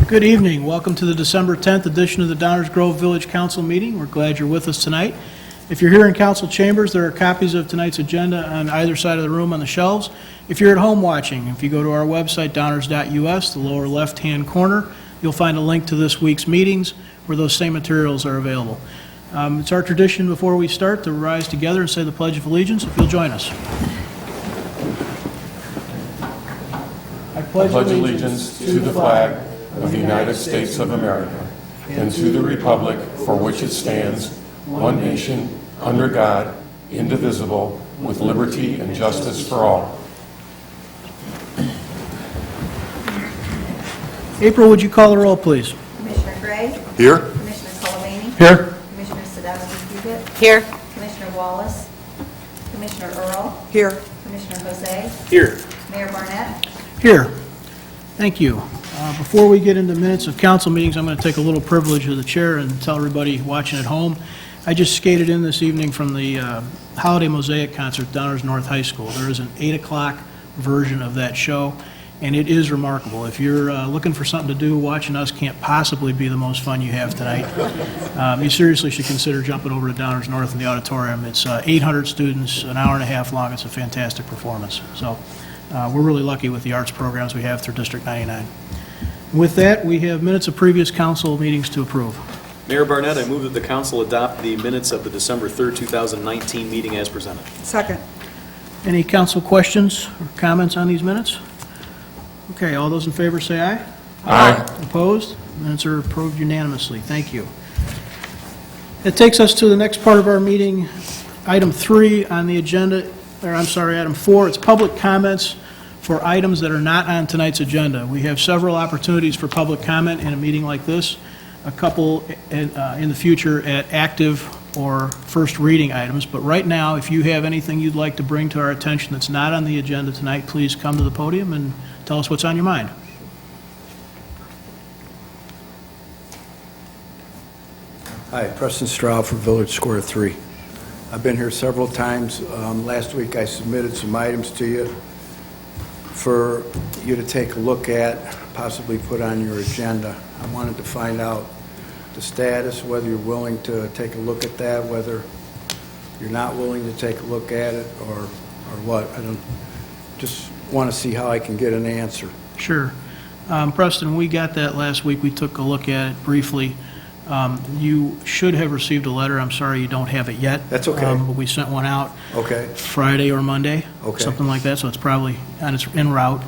Good evening. Welcome to the December 10th edition of the Downers Grove Village Council meeting. We're glad you're with us tonight. If you're here in council chambers, there are copies of tonight's agenda on either side of the room on the shelves. If you're at home watching, if you go to our website, downers.us, the lower left-hand corner, you'll find a link to this week's meetings where those same materials are available. It's our tradition before we start to rise together and say the Pledge of Allegiance. If you'll join us. I pledge allegiance to the flag of the United States of America and to the republic for which it stands, one nation, under God, indivisible, with liberty and justice for all. April, would you call the roll, please? Commissioner Gray? Here. Commissioner Colomani? Here. Commissioner Sadowski-Cubic? Here. Commissioner Wallace? Commissioner Earl? Here. Commissioner Jose? Here. Mayor Barnett? Here. Thank you. Before we get into minutes of council meetings, I'm going to take a little privilege of the chair and tell everybody watching at home. I just skated in this evening from the Holiday Mosaic concert at Downers North High School. There is an 8 o'clock version of that show, and it is remarkable. If you're looking for something to do, watching us can't possibly be the most fun you have tonight. You seriously should consider jumping over to Downers North in the auditorium. It's 800 students, an hour and a half long. It's a fantastic performance. So we're really lucky with the arts programs we have through District 99. With that, we have minutes of previous council meetings to approve. Mayor Barnett, I move that the council adopt the minutes of the December 3rd, 2019 meeting as presented. Second. Any council questions or comments on these minutes? Okay, all those in favor say aye. Aye. Opposed? Minutes are approved unanimously. Thank you. That takes us to the next part of our meeting, item 3 on the agenda, or I'm sorry, item 4. It's public comments for items that are not on tonight's agenda. We have several opportunities for public comment in a meeting like this, a couple in the future at active or first reading items, but right now, if you have anything you'd like to bring to our attention that's not on the agenda tonight, please come to the podium and tell us what's on your mind. Hi, Preston Stroud for Village Square 3. I've been here several times. Last week I submitted some items to you for you to take a look at, possibly put on your agenda. I wanted to find out the status, whether you're willing to take a look at that, whether you're not willing to take a look at it, or what. I don't just want to see how I can get an answer. Sure. Preston, we got that last week. We took a look at it briefly. You should have received a letter. I'm sorry you don't have it yet. That's okay. But we sent one out Okay. Friday or Monday, Okay. something like that, so it's probably on its en route.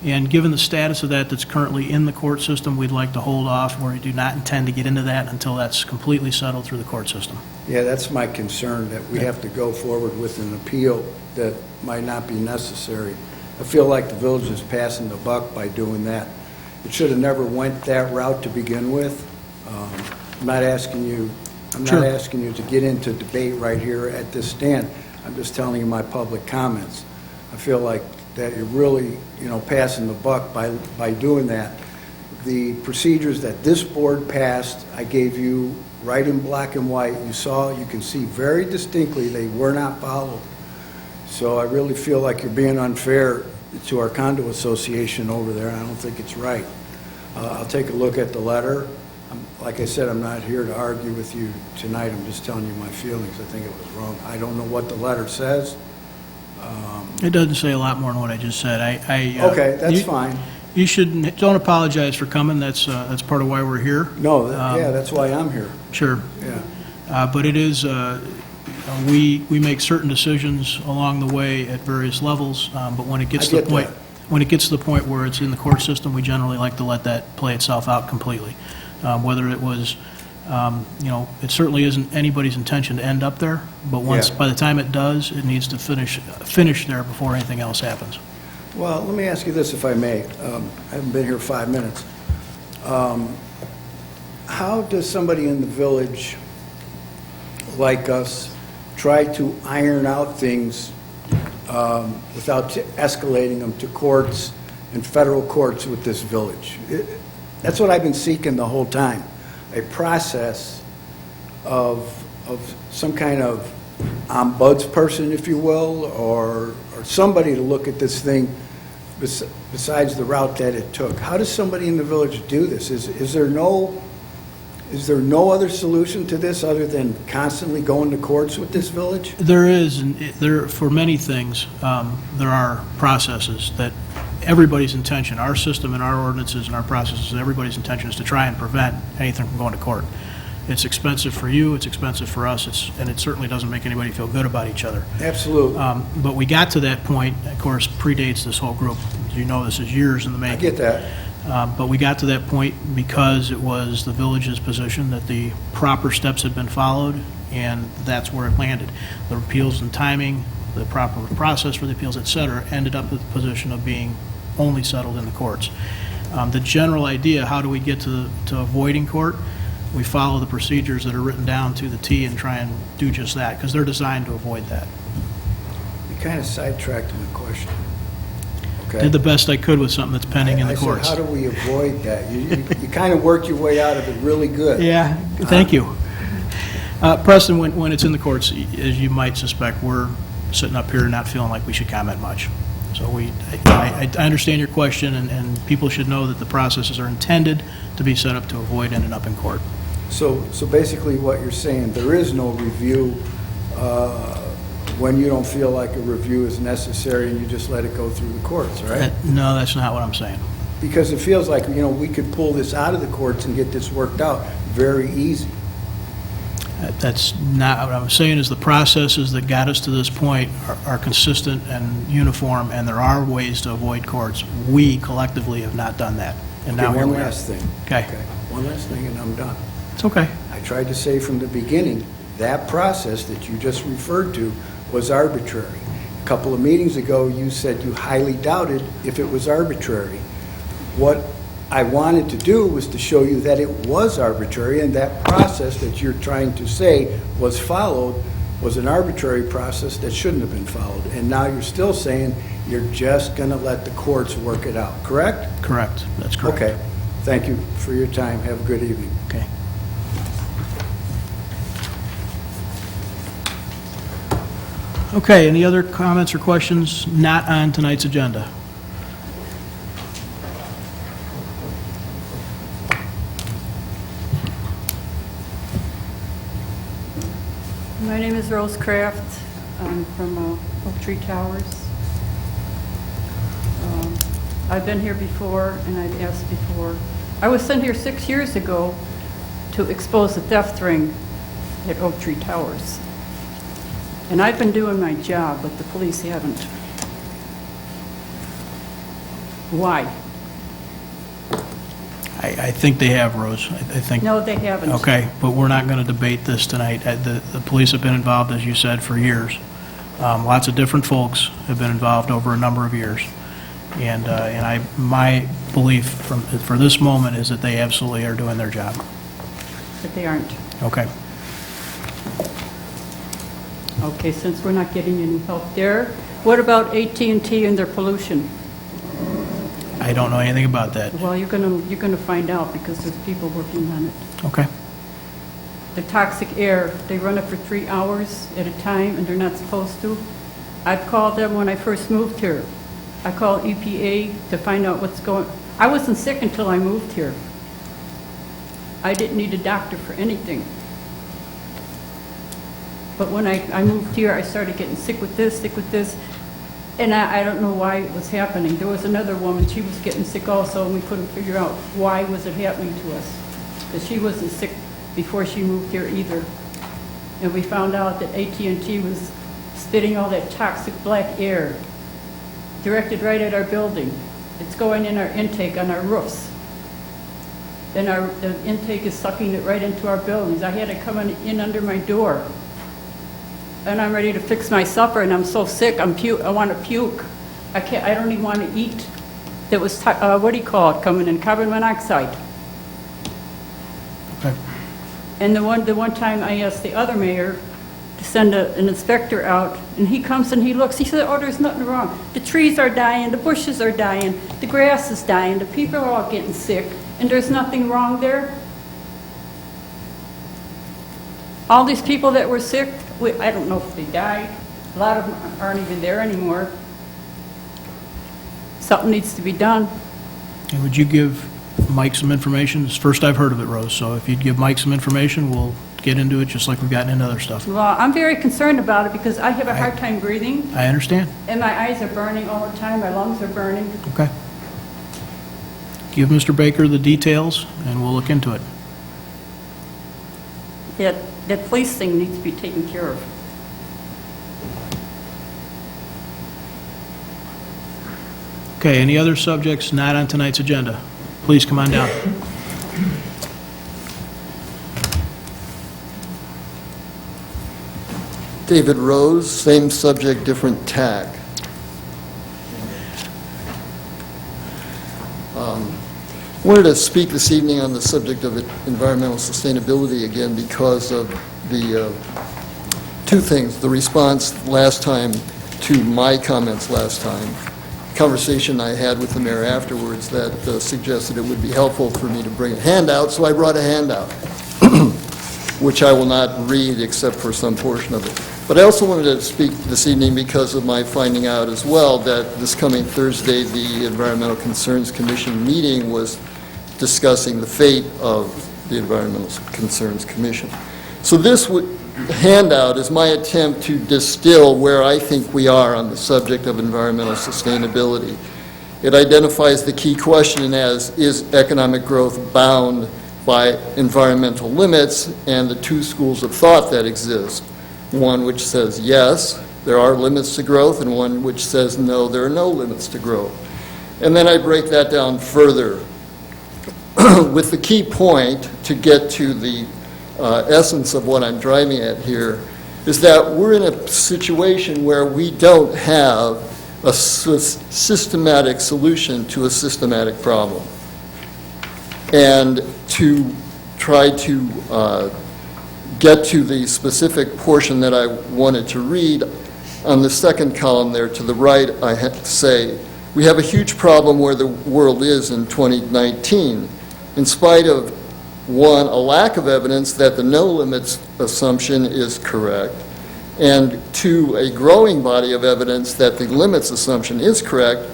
And given the status of that that's currently in the court system, we'd like to hold off. We do not intend to get into that until that's completely settled through the court system. Yeah, that's my concern, that we have to go forward with an appeal that might not be necessary. I feel like the village is passing the buck by doing that. It should have never went that route to begin with. I'm not asking you to get into debate right here at this stand. I'm just telling you my public comments. I feel like that you're really, passing the buck by doing that. The procedures that this board passed, I gave you right in black and white. You can see very distinctly they were not followed. So I really feel like you're being unfair to our condo association over there. I don't think it's right. I'll take a look at the letter. Like I said, I'm not here to argue with you tonight. I'm just telling you my feelings. I think it was wrong. I don't know what the letter says. It doesn't say a lot more than what I just said. Okay, that's fine. You don't apologize for coming. That's part of why we're here. No, that's why I'm here. Sure. Yeah. But it is, we make certain decisions along the way at various levels, but when it gets to the point, where it's in the court system, we generally like to let that play itself out completely. Whether it was, it certainly isn't anybody's intention to end up there, but by the time it does, it needs to finish there before anything else happens. Well, let me ask you this, if I may. I haven't been here 5 minutes. How does somebody in the village like us try to iron out things without escalating them to courts and federal courts with this village? That's what I've been seeking the whole time, a process of some kind of ombudsperson, if you will, or somebody to look at this thing besides the route that it took. How does somebody in the village do this? Is there no other solution to this other than constantly going to courts with this village? There is, and for many things, there are processes that everybody's intention, our system and our ordinances and our processes, everybody's intention is to try and prevent anything from going to court. It's expensive for you, it's expensive for us, and it certainly doesn't make anybody feel good about each other. Absolutely. But we got to that point, of course, predates this whole group. You know, this is years in the I making. get that. But we got to that point because it was the village's position that the proper steps had been followed, and that's where it landed. The appeals and timing, the proper process for the appeals, et cetera, ended up with the position of being only settled in the courts. The general idea, how do we get to avoiding court? We follow the procedures that are written down to the T and try and do just that, because they're designed to avoid that. You kind of sidetracked my question. Okay. Did the best I could with something that's pending in the courts. I said, how do we avoid that? You kind of worked your way out of it really good. Yeah, thank you. Preston, when it's in the courts, as you might suspect, we're sitting up here not feeling like we should comment much. So I understand your question, and people should know that the processes are intended to be set up to avoid ending up in court. So basically what you're saying, there is no review when you don't feel like a review is necessary and you just let it go through the courts, right? No, that's not what I'm saying. Because it feels like, we could pull this out of the courts and get this worked out very easy. That's not what I'm saying. Is the processes that got us to this point are consistent and uniform, and there are ways to avoid courts. We collectively have not done that. And now Okay, here one we are. last thing. Okay. One last thing and I'm done. It's okay. I tried to say from the beginning, that process that you just referred to was arbitrary. A couple of meetings ago, you said you highly doubted if it was arbitrary. What I wanted to do was to show you that it was arbitrary, and that process that you're trying to say was followed was an arbitrary process that shouldn't have been followed. And now you're still saying you're just going to let the courts work it out, correct? Correct. That's correct. Okay. Thank you for your time. Have a good evening. Okay. Okay, any other comments or questions not on tonight's agenda? My name is Rose Kraft. I'm from Oak Tree Towers. I've been here before, and I've asked before. I was sent here 6 years ago to expose the theft ring at Oak Tree Towers. And I've been doing my job, but the police haven't. Why? I think they have, Rose. I think. No, they haven't. Okay, but we're not going to debate this tonight. The police have been involved, as you said, for years. Lots of different folks have been involved over a number of years. And my belief for this moment is that they absolutely are doing their job. But they aren't. Okay. Okay, since we're not getting any help there, what about AT&T and their pollution? I don't know anything about that. Well, you're gonna find out because there's people working on it. Okay. The toxic air, they run it for 3 hours at a time, and they're not supposed to. I've called them when I first moved here. I called EPA to find out what's going. I wasn't sick until I moved here. I didn't need a doctor for anything. But when I moved here, I started getting sick with this, and I don't know why it was happening. There was another woman, she was getting sick also, and we couldn't figure out why was it happening to us. Because she wasn't sick before she moved here either. And we found out that AT&T was spitting all that toxic black air directed right at our building. It's going in our intake on our roofs. Then the intake is sucking it right into our buildings. I had it coming in under my door. And I'm ready to fix my supper, and I'm so sick, I want to puke. I don't even want to eat. There was, what do you call it, coming in, carbon monoxide. Okay. And the one time I asked the other mayor to send an inspector out, and he comes and he looks, he said, oh, there's nothing wrong. The trees are dying, the bushes are dying, the grass is dying, the people are all getting sick, and there's nothing wrong there. All these people that were sick, I don't know if they died. A lot of them aren't even there anymore. something needs to be done. And would you give Mike some information? It's the first I've heard of it, Rose, so if you'd give Mike some information, we'll get into it just like we've gotten into other stuff. Well, I'm very concerned about it because I have a hard time breathing, I understand. and my eyes are burning all the time, my lungs are burning. Okay. Give Mr. Baker the details, and we'll look into it. That police thing needs to be taken care of. Okay, any other subjects not on tonight's agenda? Please come on down. David Rose, same subject, different tack. Wanted to speak this evening on the subject of environmental sustainability again because of the two things. The response last time to my comments last time, conversation I had with the mayor afterwards that suggested it would be helpful for me to bring a handout, so I brought a handout, which I will not read except for some portion of it. But I also wanted to speak this evening because of my finding out as well that this coming Thursday, the Environmental Concerns Commission meeting was discussing the fate of the Environmental Concerns Commission. So this handout is my attempt to distill where I think we are on the subject of environmental sustainability. It identifies the key question as, is economic growth bound by environmental limits, and the two schools of thought that exist. One which says yes, there are limits to growth, and one which says no, there are no limits to growth. And then I break that down further with the key point to get to the essence of what I'm driving at here is that we're in a situation where we don't have a systematic solution to a systematic problem. And to try to get to the specific portion that I wanted to read, on the second column there to the right, I say, we have a huge problem where the world is in 2019. In spite of, one, a lack of evidence that the no limits assumption is correct, and two, a growing body of evidence that the limits assumption is correct,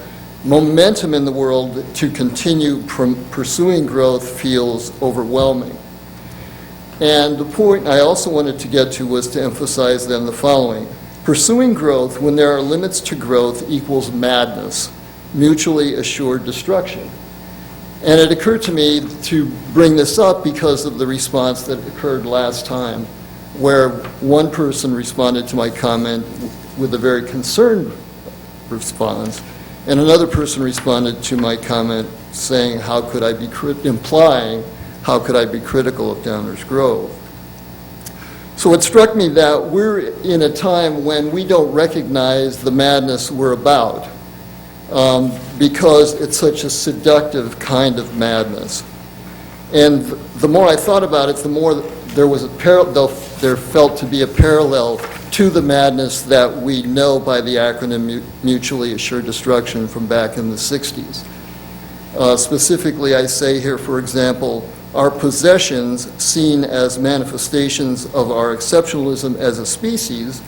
momentum in the world to continue pursuing growth feels overwhelming. And the point I also wanted to get to was to emphasize then the following. Pursuing growth when there are limits to growth equals madness, mutually assured destruction. And it occurred to me to bring this up because of the response that occurred last time, where one person responded to my comment with a very concerned response, and another person responded to my comment saying, how could I be implying, how could I be critical of Downers Grove? So it struck me that we're in a time when we don't recognize the madness we're about. Because it's such a seductive kind of madness. And the more I thought about it, the more there felt to be a parallel to the madness that we know by the acronym Mutually Assured Destruction from back in the 60s. Specifically, I say here, for example, our possessions seen as manifestations of our exceptionalism as a species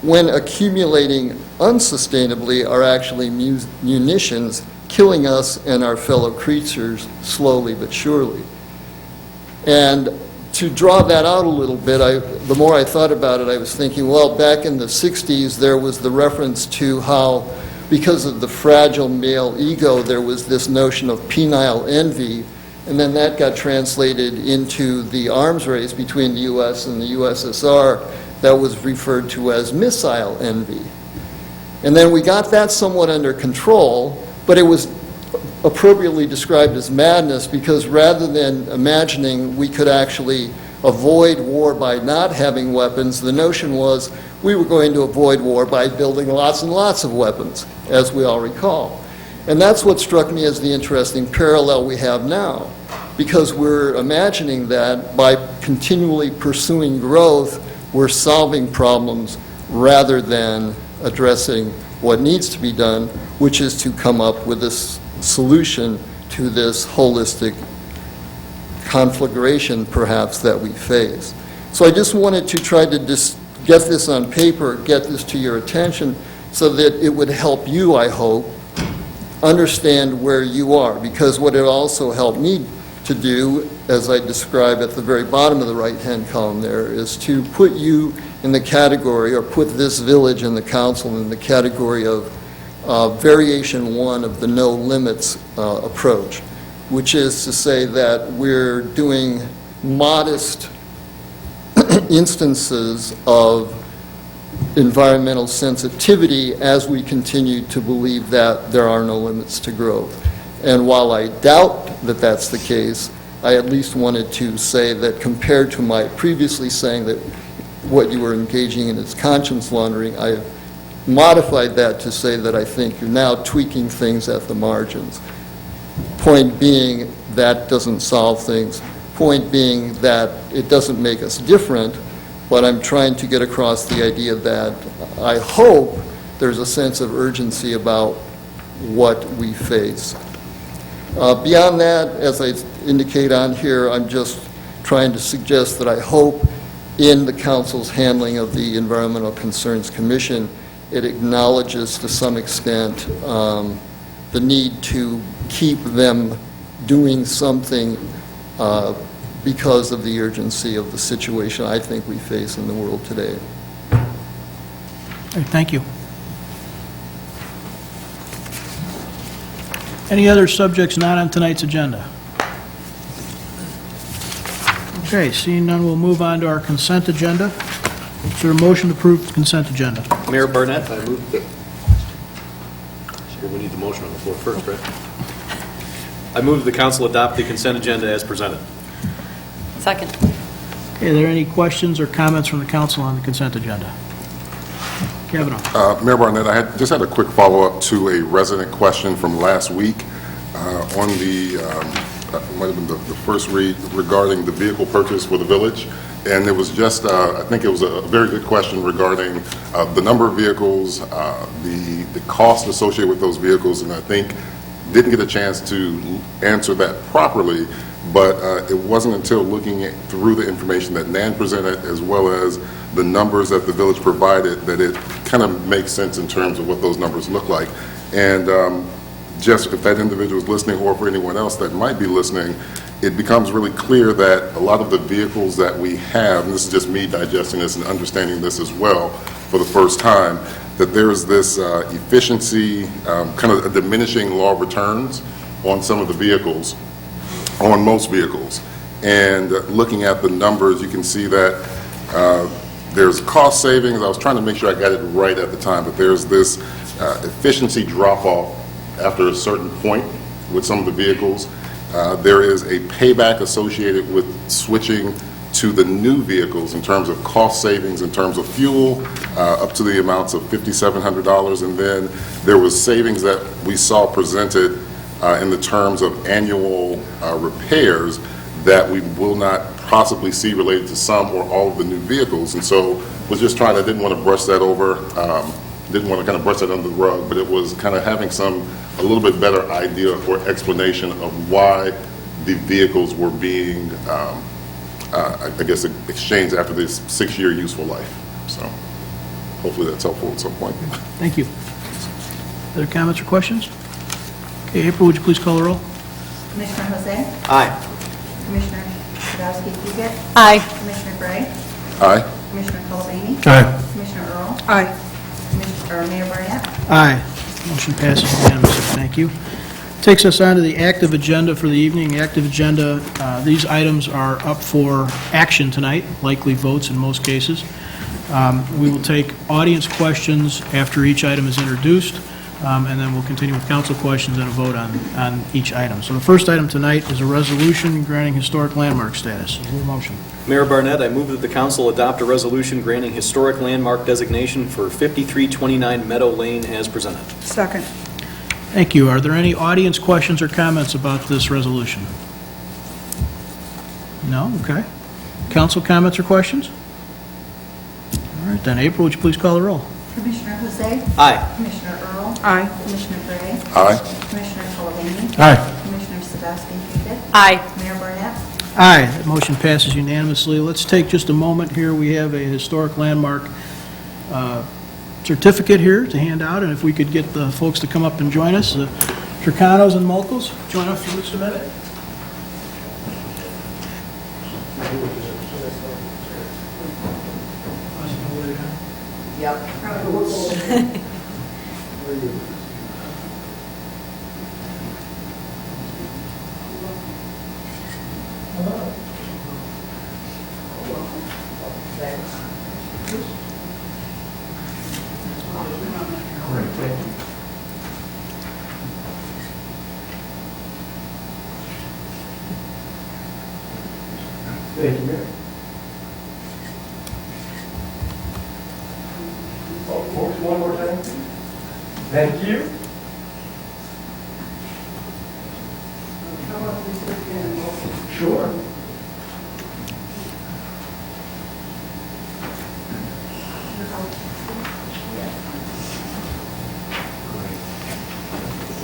when accumulating unsustainably are actually munitions killing us and our fellow creatures slowly but surely. And to draw that out a little bit, the more I thought about it, I was thinking, well, back in the 60s, there was the reference to how, because of the fragile male ego, there was this notion of penile envy, and then that got translated into the arms race between the U.S. and the USSR that was referred to as missile envy. And then we got that somewhat under control, but it was appropriately described as madness because rather than imagining we could actually avoid war by not having weapons, the notion was we were going to avoid war by building lots and lots of weapons, as we all recall. And that's what struck me as the interesting parallel we have now, because we're imagining that by continually pursuing growth, we're solving problems rather than addressing what needs to be done, which is to come up with this solution to this holistic conflagration, perhaps, that we face. So I just wanted to try to get this on paper, get this to your attention, so that it would help you, I hope, understand where you are, because what it also helped me to do, as I describe at the very bottom of the right-hand column there, is to put you in the category, or put this village and the council in the category of variation 1 of the no limits approach, which is to say that we're doing modest instances of environmental sensitivity as we continue to believe that there are no limits to growth. And while I doubt that that's the case, I at least wanted to say that compared to my previously saying that what you were engaging in is conscience laundering, I have modified that to say that I think you're now tweaking things at the margins. Point being, that doesn't solve things. Point being that it doesn't make us different, but I'm trying to get across the idea that I hope there's a sense of urgency about what we face. Beyond that, as I indicate on here, I'm just trying to suggest that I hope in the council's handling of the Environmental Concerns Commission, it acknowledges to some extent the need to keep them doing something because of the urgency of the situation I think we face in the world today. Thank you. Any other subjects not on tonight's agenda? Okay, seeing none, we'll move on to our consent agenda. Is there a motion to approve the consent agenda? Mayor Barnett, I move that... Well, we need the motion on the floor first, right? I move the council adopt the consent agenda as presented. Second. Okay, are there any questions or comments from the council on the consent agenda? Kavanaugh. Mayor Barnett, I just had a quick follow-up to a resident question from last week on the, might have been the first read regarding the vehicle purchase for the village. And it was just, I think it was a very good question regarding the number of vehicles, the cost associated with those vehicles, and I think didn't get a chance to answer that properly, but it wasn't until looking through the information that Nan presented as well as the numbers that the village provided that it kind of makes sense in terms of what those numbers look like. And just if that individual is listening, or for anyone else that might be listening, it becomes really clear that a lot of the vehicles that we have, and this is just me digesting this and understanding this as well for the first time, that there is this efficiency, kind of a diminishing law of returns on some of the vehicles, on most vehicles. And looking at the numbers, you can see that there's cost savings. I was trying to make sure I got it right at the time, but there's this efficiency drop-off after a certain point with some of the vehicles. There is a payback associated with switching to the new vehicles in terms of cost savings, in terms of fuel, up to the amounts of $5,700. And then there was savings that we saw presented in the terms of annual repairs that we will not possibly see related to some or all of the new vehicles. And so was just trying, I didn't want to brush that over, didn't want to kind of brush that under the rug, but it was kind of having a little bit better idea or explanation of why the vehicles were being, I guess, exchanged after this 6-year useful life. So hopefully that's helpful at some point. Thank you. Other comments or questions? Okay, April, would you please call the roll? Commissioner Jose? Aye. Commissioner Sadowski-Fugit? Aye. Commissioner Gray? Aye. Commissioner Colabini? Aye. Commissioner Earl? Aye. Mayor Barnett? Aye. Motion passes unanimously. Thank you. Takes us on to the active agenda for the evening. The active agenda, these items are up for action tonight, likely votes in most cases. We will take audience questions after each item is introduced, and then we'll continue with council questions and a vote on each item. So the first item tonight is a resolution granting historic landmark status. Is there a motion? Mayor Barnett, I move that the council adopt a resolution granting historic landmark designation for 5329 Meadow Lane as presented. Second. Thank you. Are there any audience questions or comments about this resolution? No? Okay. Council comments or questions? All right, then, April, would you please call the roll? Commissioner Jose? Aye. Commissioner Earl? Aye. Commissioner Gray? Aye. Commissioner Colabini? Aye. Commissioner Sadowski-Fugit? Aye. Mayor Barnett? Aye. That motion passes unanimously. Let's take just a moment here. We have a historic landmark certificate here to hand out, and if we could get the folks to come up and join us. Tricanos and Mochels, join us for just a minute. Thank you, Mayor. Folks, one more time. Thank you. Sure.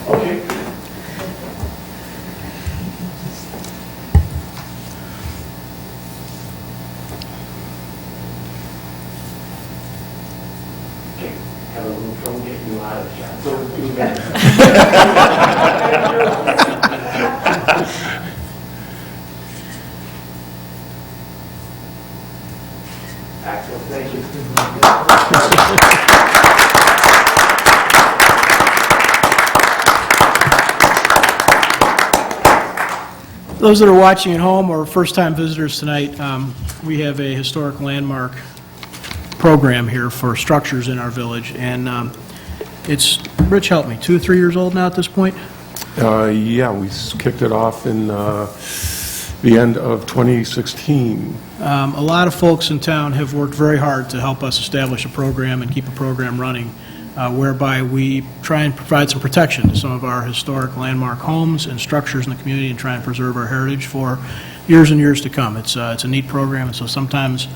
Okay. Have a little trouble getting you out of the shot. Don't do that. Excellent, thank you. Those that are watching at home or first-time visitors tonight, we have a historic landmark program here for structures in our village, and it's, Rich, help me, 2 or 3 years old now at this point? Yeah, we kicked it off in the end of 2016. A lot of folks in town have worked very hard to help us establish a program and keep a program running, whereby we try and provide some protection to some of our historic landmark homes and structures in the community and try and preserve our heritage for years and years to come. It's a neat program, and so sometimes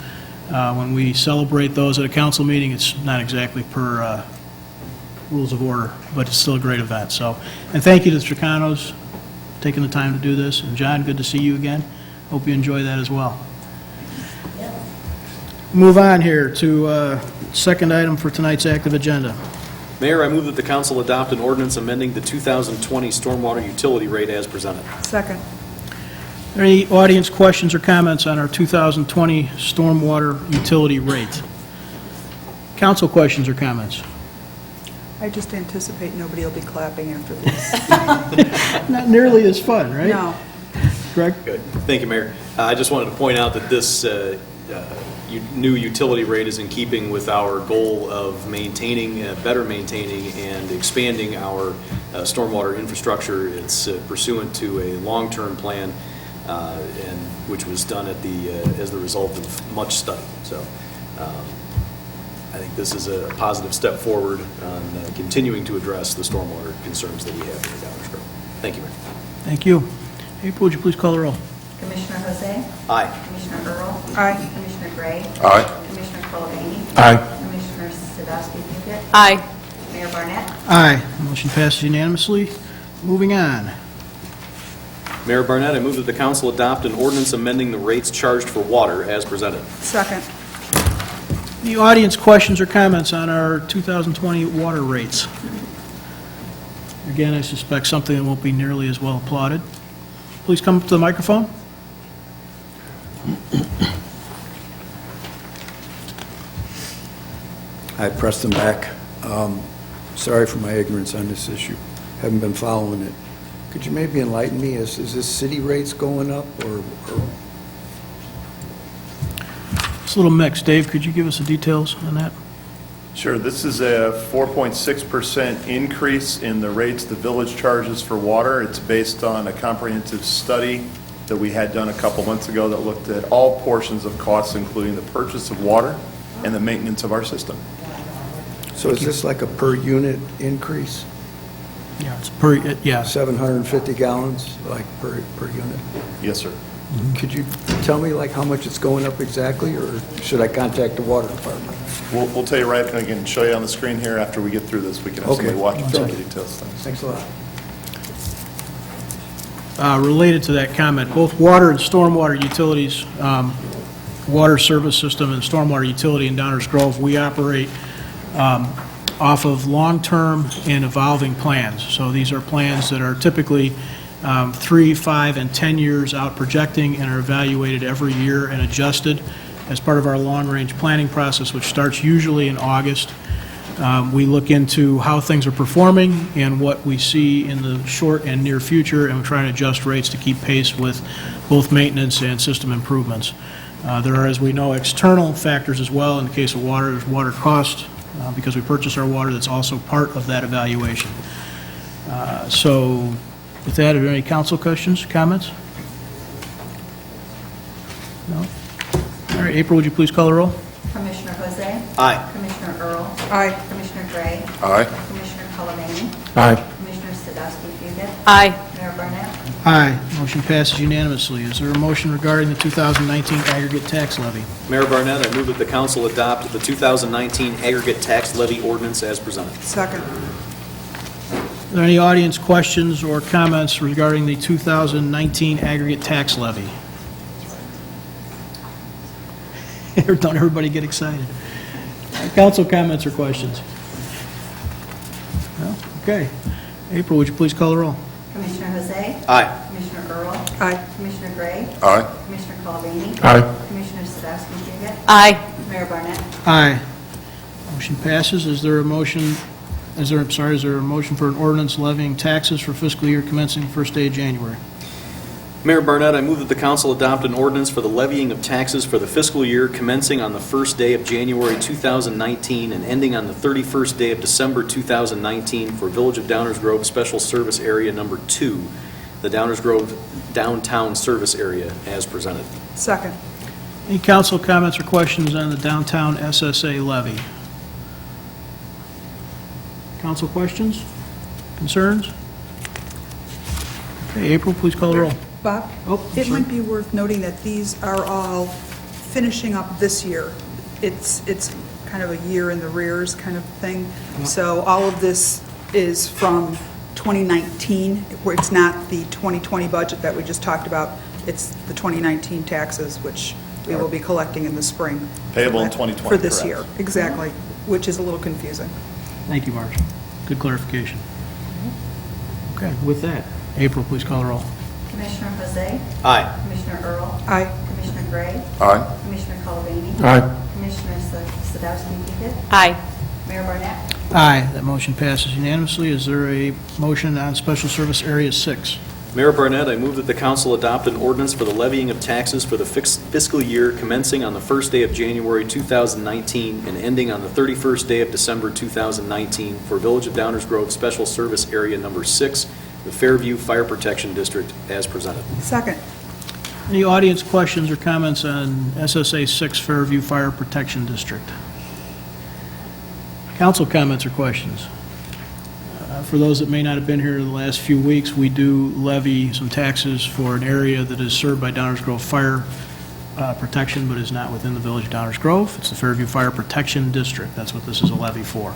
when we celebrate those at a council meeting, it's not exactly per rules of order, but it's still a great event. So, and thank you to the Tricanos taking the time to do this. And John, good to see you again. Hope you enjoy that as well. Move on here to second item for tonight's active agenda. Mayor, I move that the council adopt an ordinance amending the 2020 stormwater utility rate as presented. Second. Are there any audience questions or comments on our 2020 stormwater utility rate? Council questions or comments? I just anticipate nobody will be clapping after this. Not nearly as fun, right? No. Greg? Good. Thank you, Mayor. I just wanted to point out that this new utility rate is in keeping with our goal of maintaining, better maintaining, and expanding our stormwater infrastructure. It's pursuant to a long-term plan, and which was done at the as the result of much study. So, I think this is a positive step forward on continuing to address the stormwater concerns that we have here in Downers Grove. Thank you, Mayor. Thank you. April, would you please call the roll? Commissioner Jose? Aye. Commissioner Earl? Aye. Commissioner Gray? Aye. Commissioner Colvane? Aye. Commissioner Sadowski Pickett? Aye. Mayor Barnett? Aye. Motion passes unanimously. Moving on. Mayor Barnett, I move that the council adopt an ordinance amending the rates charged for water as presented. Second. Any audience questions or comments on our 2020 water rates? Again, I suspect something that won't be nearly as well applauded. Please come up to the microphone. Hi, Preston Beck. Sorry for my ignorance on this issue. Haven't been following it. Could you maybe enlighten me? Is this city rates going up or It's a little mixed. Dave, could you give us the details on that? Sure. This is a 4.6% increase in the rates the village charges for water. It's based on a comprehensive study that we had done a couple months ago that looked at all portions of costs, including the purchase of water and the maintenance of our system. So is this like a per unit increase? Yeah, it's per, yeah. 750 gallons, like per unit? Yes, sir. Could you tell me like how much it's going up exactly, or should I contact the water department? We'll tell you right, and again, show you on the screen here after we get through this. We can have somebody walk you through the details. Thanks a lot. Related to that comment, both water and stormwater utilities, water service system and stormwater utility in Downers Grove, we operate off of long-term and evolving plans. So these are plans that are typically 3, 5, and 10 years out projecting and are evaluated every year and adjusted as part of our long-range planning process, which starts usually in August. We look into how things are performing and what we see in the short and near future, and we're trying to adjust rates to keep pace with both maintenance and system improvements. There are, as we know, external factors as well. In the case of water, there's water cost, because we purchase our water, that's also part of that evaluation. So with that, are there any council questions, comments? No? All right, April, would you please call the roll? Commissioner Jose? Aye. Commissioner Earl? Aye. Commissioner Gray? Aye. Commissioner Colomani? Aye. Commissioner Sadowski Figut? Aye. Mayor Barnett? Aye. Motion passes unanimously. Is there a motion regarding the 2019 aggregate tax levy? Mayor Barnett, I move that the council adopt the 2019 aggregate tax levy ordinance as presented. Second. Are there any audience questions or comments regarding the 2019 aggregate tax levy? Don't everybody get excited. Council comments or questions? No? Okay. April, would you please call the roll? Commissioner Jose? Aye. Commissioner Earl? Aye. Commissioner Gray? Aye. Commissioner Colomani? Aye. Commissioner Sadowski Figut? Aye. Mayor Barnett? Aye. Motion passes. Is there a motion for an ordinance levying taxes for fiscal year commencing first day of January? Mayor Barnett, I move that the council adopt an ordinance for the levying of taxes for the fiscal year commencing on the first day of January 2019 and ending on the 31st day of December 2019 for Village of Downers Grove Special Service Area Number 2, the Downers Grove Downtown Service Area, as presented. Second. Any council comments or questions on the downtown SSA levy? Council questions? Concerns? Okay, April, please call the roll. Bob? Oh, I'm It sorry. might be worth noting that these are all finishing up this year. It's kind of a year in the rears kind of thing. So all of this is from 2019, where it's not the 2020 budget that we just talked about. It's the 2019 taxes, which we will be collecting in the spring. Payable in 2020, For this correct. year, exactly, which is a little confusing. Thank you, Marcia. Good clarification. Okay, with that, April, please call the roll. Commissioner Jose? Aye. Commissioner Earl? Aye. Commissioner Gray? Aye. Commissioner Colomani? Aye. Commissioner Sadowski Figut? Aye. Mayor Barnett? Aye, that motion passes unanimously. Is there a motion on Special Service Area 6? Mayor Barnett, I move that the council adopt an ordinance for the levying of taxes for the fiscal year commencing on the first day of January 2019 and ending on the 31st day of December 2019 for Village of Downers Grove Special Service Area Number 6, the Fairview Fire Protection District, as presented. Second. Any audience questions or comments on SSA 6 Fairview Fire Protection District? Council comments or questions? For those that may not have been here the last few weeks, we do levy some taxes for an area that is served by Downers Grove Fire Protection, but is not within the Village of Downers Grove. It's the Fairview Fire Protection District. That's what this is a levy for.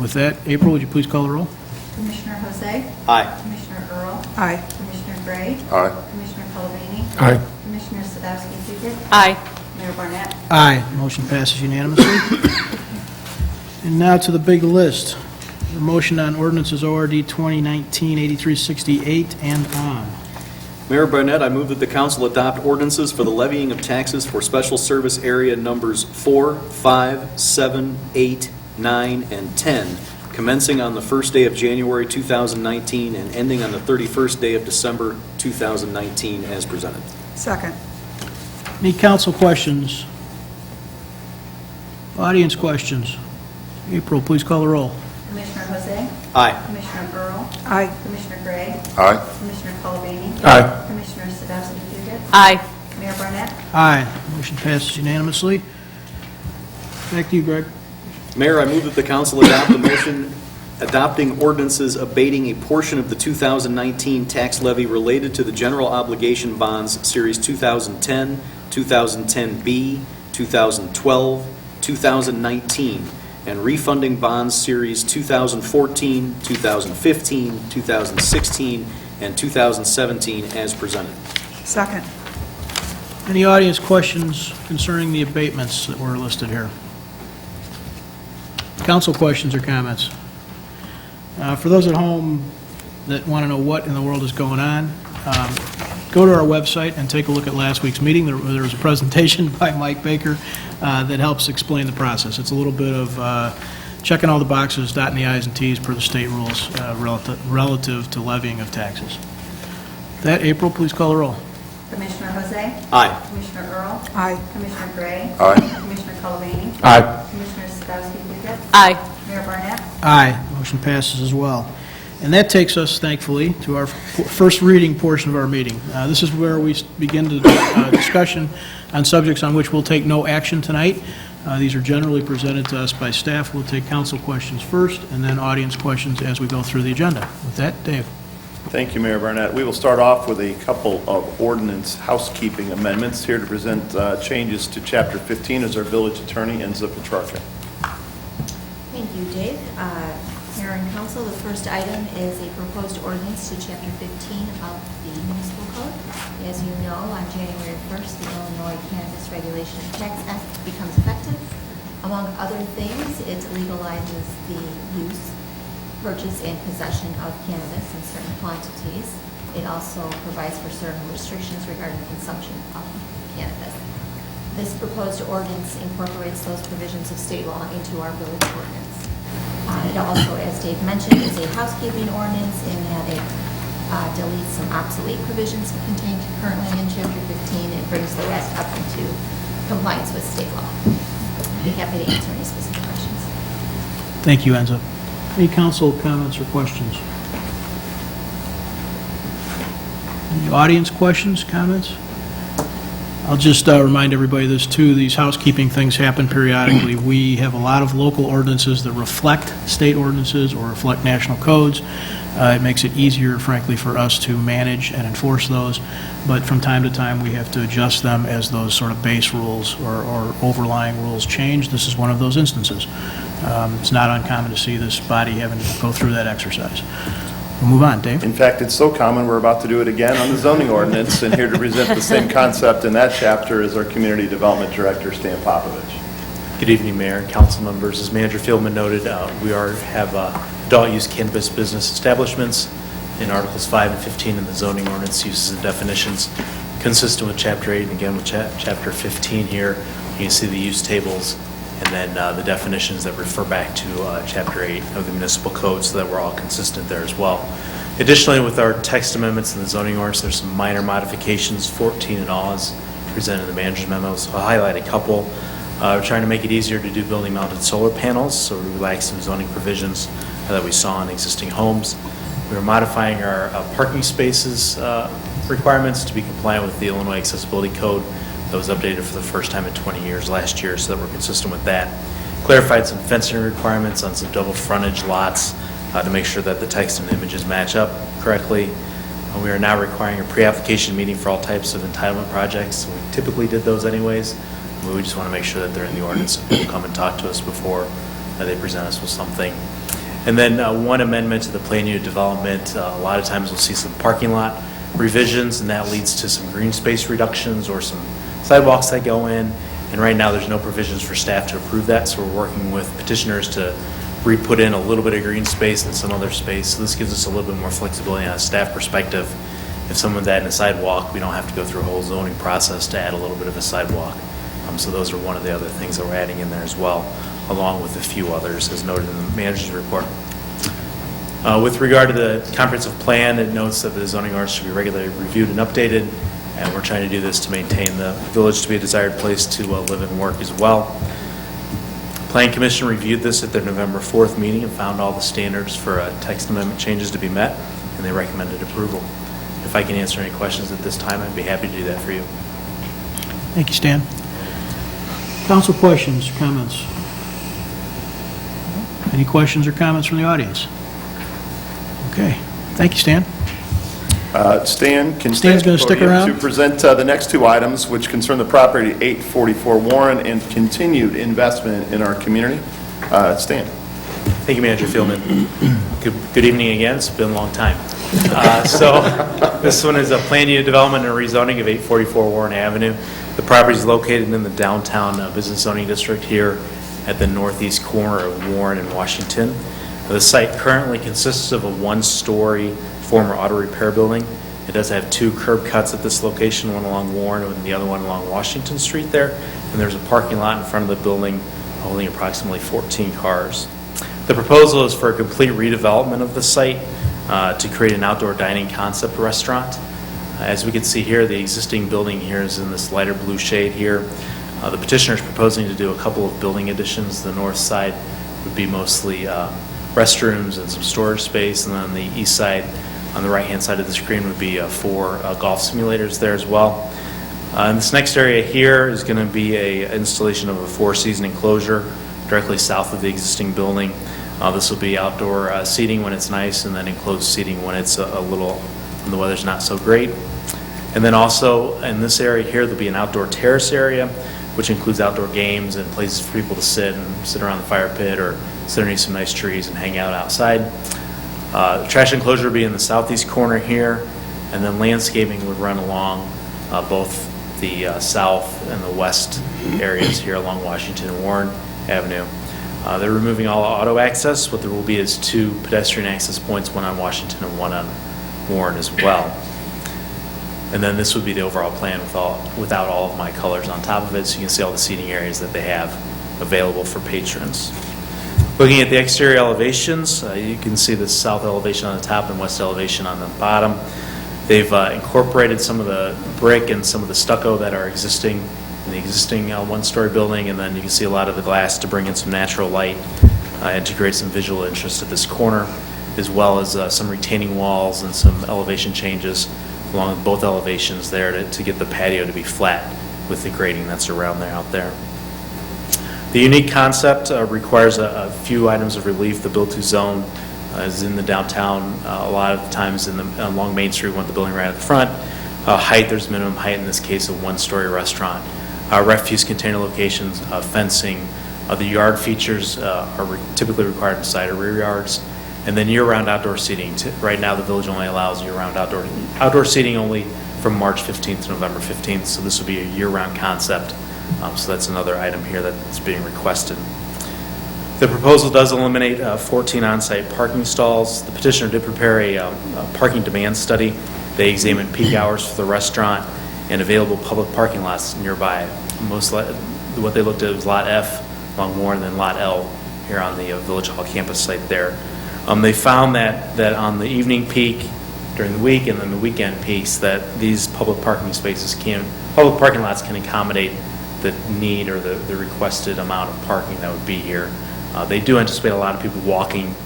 With that, April, would you please call the roll? Commissioner Jose? Aye. Commissioner Earl? Aye. Commissioner Gray? Aye. Commissioner Colomani? Aye. Commissioner Sadowski Figut? Aye. Mayor Barnett? Aye. Motion passes unanimously. And now to the big list. The motion on ordinances ORD 2019-8368 and on. Mayor Barnett, I move that the council adopt ordinances for the levying of taxes for Special Service Area Numbers 4, 5, 7, 8, 9, and 10, commencing on the first day of January 2019 and ending on the 31st day of December 2019, as presented. Second. Any council questions? Audience questions? April, please call the roll. Commissioner Jose? Aye. Commissioner Earl? Aye. Commissioner Gray? Aye. Commissioner Colomani? Aye. Commissioner Sadowski Figut? Aye. Mayor Barnett? Aye. Motion passes unanimously. Back to you, Greg. Mayor, I move that the council adopt a motion adopting ordinances abating a portion of the 2019 tax levy related to the general obligation bonds Series 2010, 2010B, 2012, 2019, and refunding bonds Series 2014, 2015, 2016, and 2017 as presented. Second. Any audience questions concerning the abatements that were listed here? Council questions or comments? For those at home that want to know what in the world is going on, go to our website and take a look at last week's meeting. There was a presentation by Mike Baker that helps explain the process. It's a little bit of checking all the boxes, dotting the i's and t's per the state rules relative to levying of taxes. With that, April, please call the roll. Commissioner Jose? Aye. Commissioner Earl? Aye. Commissioner Gray? Aye. Commissioner Colvane? Aye. Commissioner Sadowski-Fugit? Aye. Mayor Barnett? Aye. Motion passes as well. And that takes us, thankfully, to our first reading portion of our meeting. This is where we begin the discussion on subjects on which we'll take no action tonight. These are generally presented to us by staff. We'll take council questions first, and then audience questions as we go through the agenda. With that, Dave. Thank you, Mayor Barnett. We will start off with a couple of ordinance housekeeping amendments. Here to present changes to Chapter 15 is our village attorney, Enza Petrarca. Thank you, Dave. Mayor and Council, the first item is a proposed ordinance to Chapter 15 of the Municipal Code. As you know, on January 1st, the Illinois Cannabis Regulation and Tax Act becomes effective. Among other things, it legalizes the use, purchase, and possession of cannabis in certain quantities. It also provides for certain restrictions regarding the consumption of cannabis. This proposed ordinance incorporates those provisions of state law into our village ordinance. It also, as Dave mentioned, is a housekeeping ordinance in that it deletes some obsolete provisions contained currently in Chapter 15 and brings the rest up into compliance with state law. I'd be happy to answer any specific questions. Thank you, Enza. Any council comments or questions? Any audience questions, comments? I'll just remind everybody of this, too. These housekeeping things happen periodically. We have a lot of local ordinances that reflect state ordinances or reflect national codes. It makes it easier, frankly, for us to manage and enforce those, but from time to time, we have to adjust them as those sort of base rules or overlying rules change. This is one of those instances. It's not uncommon to see this body having to go through that exercise. We'll move on. Dave? In fact, it's so common, we're about to do it again on the zoning ordinance, and here to present the same concept in that chapter is our Community Development Director, Stan Popovich. Good evening, Mayor and council members. As Manager Fieldman noted, we have adult-use cannabis business establishments in Articles 5 and 15 in the zoning ordinance, uses and definitions, consistent with Chapter 8, and again with Chapter 15 here. You can see the use tables and then the definitions that refer back to Chapter 8 of the Municipal Code, so that we're all consistent there as well. Additionally, with our text amendments in the zoning ordinance, there's some minor modifications, 14 in all, as presented in the manager's memo, so I'll highlight a couple. We're trying to make it easier to do building-mounted solar panels, so we relax some zoning provisions that we saw in existing homes. We're modifying our parking spaces requirements to be compliant with the Illinois Accessibility Code that was updated for the first time in 20 years last year, so that we're consistent with that. Clarified some fencing requirements on some double frontage lots to make sure that the text and images match up correctly. We are now requiring a pre-application meeting for all types of entitlement projects. We typically did those anyways. We just want to make sure that they're in the ordinance and people come and talk to us before they present us with something. And then one amendment to the plan unit development. A lot of times we'll see some parking lot revisions, and that leads to some green space reductions or some sidewalks that go in. And right now there's no provisions for staff to approve that, so we're working with petitioners to re-put in a little bit of green space and some other space. So this gives us a little bit more flexibility on a staff perspective. If someone's adding a sidewalk, we don't have to go through a whole zoning process to add a little bit of a sidewalk. So those are one of the other things that we're adding in there as well, along with a few others, as noted in the manager's report. With regard to the comprehensive plan, it notes that the zoning ordinance should be regularly reviewed and updated, and we're trying to do this to maintain the village to be a desired place to live and work as well. Plan Commission reviewed this at their November 4th meeting and found all the standards for text amendment changes to be met, and they recommended approval. If I can answer any questions at this time, I'd be happy to do that for you. Thank you, Stan. Council questions, comments? Any questions or comments from the audience? Okay. Thank you, Stan. Stan can Stan's going to stick around to present the next two items, which concern the property at 844 Warren and continued investment in our community. Stan. Thank you, Manager Fieldman. Good evening again. It's been a long time. So this one is a plan unit development and rezoning of 844 Warren Avenue. The property is located in the downtown business zoning district here at the northeast corner of Warren and Washington. The site currently consists of a one-story former auto repair building. It does have 2 curb cuts at this location, one along Warren and the other one along Washington Street there. And there's a parking lot in front of the building holding approximately 14 cars. The proposal is for a complete redevelopment of the site to create an outdoor dining concept restaurant. As we can see here, the existing building here is in this lighter blue shade here. The petitioner is proposing to do a couple of building additions. The north side would be mostly restrooms and some storage space, and then on the east side, on the right-hand side of the screen, would be 4 golf simulators there as well. And this next area here is going to be an installation of a 4-season enclosure directly south of the existing building. This will be outdoor seating when it's nice, and then enclosed seating when it's a little, when the weather's not so great. And then also in this area here, there'll be an outdoor terrace area, which includes outdoor games and places for people to sit around the fire pit or sit underneath some nice trees and hang out outside. The trash enclosure will be in the southeast corner here, and then landscaping would run along both the south and the west areas here along Washington and Warren Avenue. They're removing all auto access. What there will be is 2 pedestrian access points, one on Washington and one on Warren as well. And then this would be the overall plan without all of my colors on top of it, so you can see all the seating areas that they have available for patrons. Looking at the exterior elevations, you can see the south elevation on the top and west elevation on the bottom. They've incorporated some of the brick and some of the stucco that are existing in the existing one-story building, and then you can see a lot of the glass to bring in some natural light and to create some visual interest at this corner, as well as some retaining walls and some elevation changes along both elevations there to get the patio to be flat with the grading that's around there out there. The unique concept requires a few items of relief. The build-to zone is in the downtown. A lot of times along Main Street, we want the building right at the front. Height, there's minimum height in this case, a 1-story restaurant. Refuse container locations, fencing. The yard features are typically required beside our rear yards. And then year-round outdoor seating. Right now, the village only allows year-round outdoor seating only from March 15th to November 15th. So this will be a year-round concept. So that's another item here that's being requested. The proposal does eliminate 14 on-site parking stalls. The petitioner did prepare a parking demand study. They examined peak hours for the restaurant and available public parking lots nearby. What they looked at was Lot F along Warren, and then Lot L here on the Village Hall campus site there. They found that on the evening peak during the week and then the weekend peaks, that these public parking lots can accommodate the need or the requested amount of parking that would be here. They do anticipate a lot of people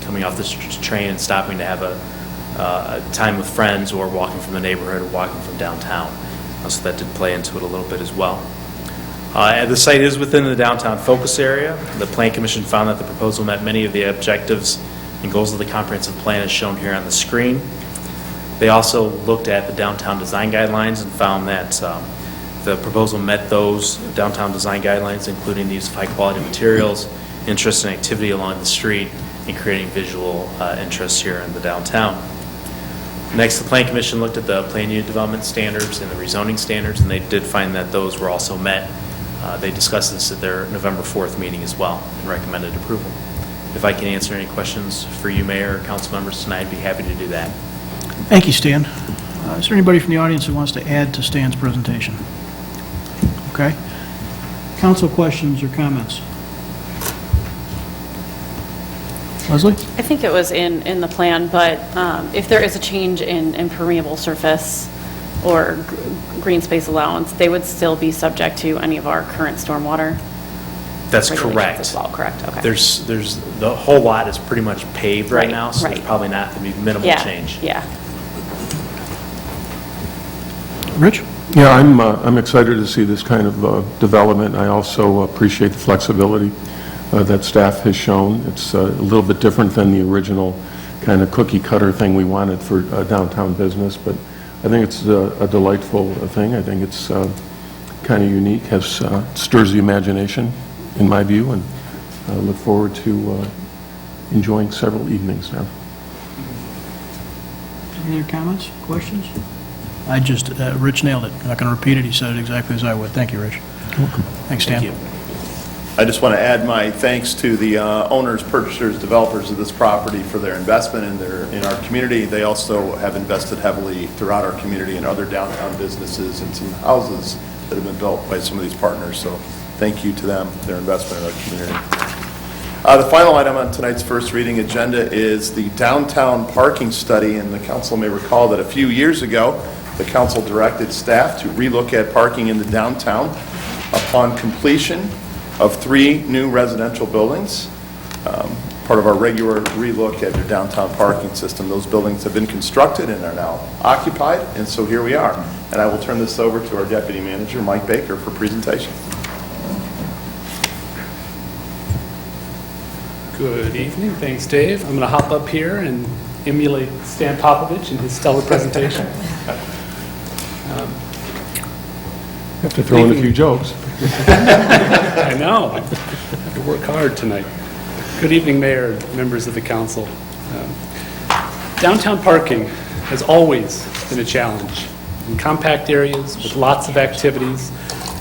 coming off this train and stopping to have a time with friends, or walking from the neighborhood, or walking from downtown. So that did play into it a little bit as well. The site is within the downtown focus area. The Plan Commission found that the proposal met many of the objectives and goals of the comprehensive plan as shown here on the screen. They also looked at the downtown design guidelines and found that the proposal met those downtown design guidelines, including the use of high-quality materials, interest and activity along the street, and creating visual interest here in the downtown. Next, the Plan Commission looked at the plan unit development standards and the rezoning standards, and they did find that those were also met. They discussed this at their November 4th meeting as well and recommended approval. If I can answer any questions for you, Mayor, or council members tonight, I'd be happy to do that. Thank you, Stan. Is there anybody from the audience who wants to add to Stan's presentation? Okay. Council questions or comments? Leslie? I think it was in the plan, but if there is a change in permeable surface or green space allowance, they would still be subject to any of our current stormwater That's regulations correct. as well, correct? Okay. There's the whole lot is pretty much paved right now, so right. there's probably not going to be minimal Yeah, change. yeah. Rich? Yeah, I'm excited to see this kind of development. I also appreciate the flexibility that staff has shown. It's a little bit different than the original kind of cookie cutter thing we wanted for downtown business, but I think it's a delightful thing. I think it's kind of unique, stirs the imagination, in my view, and I look forward to enjoying several evenings now. Any other comments, questions? Rich nailed it. I'm not going to repeat it. He said it exactly as I would. Thank you, Rich. Welcome. Thanks, Stan. Thank you. I just want to add my thanks to the owners, purchasers, developers of this property for their investment in our community. They also have invested heavily throughout our community in other downtown businesses and some houses that have been built by some of these partners. So thank you to them, their investment in our community. The final item on tonight's first reading agenda is the downtown parking study, and the council may recall that a few years ago, the council directed staff to relook at parking in the downtown upon completion of 3 new residential buildings. Part of our regular relook at the downtown parking system. Those buildings have been constructed and are now occupied, and so here we are. And I will turn this over to our deputy manager, Mike Baker, for presentation. Good evening. Thanks, Dave. I'm going to hop up here and emulate Stan Popovich in his stellar presentation. Have to throw in a few jokes. I know. I have to work hard tonight. Good evening, Mayor, members of the council. Downtown parking has always been a challenge. In compact areas with lots of activities,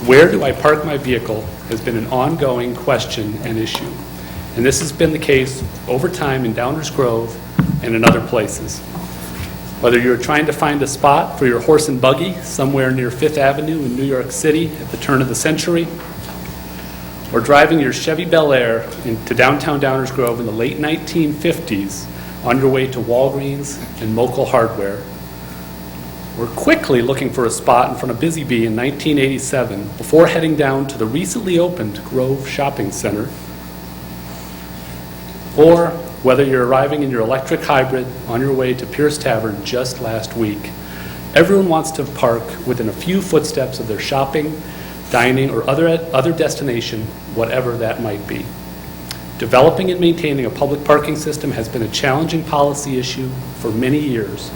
where do I park my vehicle has been an ongoing question and issue. And this has been the case over time in Downers Grove and in other places. Whether you're trying to find a spot for your horse and buggy somewhere near Fifth Avenue in New York City at the turn of the century, or driving your Chevy Bel Air into downtown Downers Grove in the late 1950s on your way to Walgreens and Mokel Hardware, or quickly looking for a spot in front of Busy Bee in 1987 before heading down to the recently opened Grove Shopping Center, or whether you're arriving in your electric hybrid on your way to Pierce Tavern just last week, everyone wants to park within a few footsteps of their shopping, dining, or other destination, whatever that might be. Developing and maintaining a public parking system has been a challenging policy issue for many years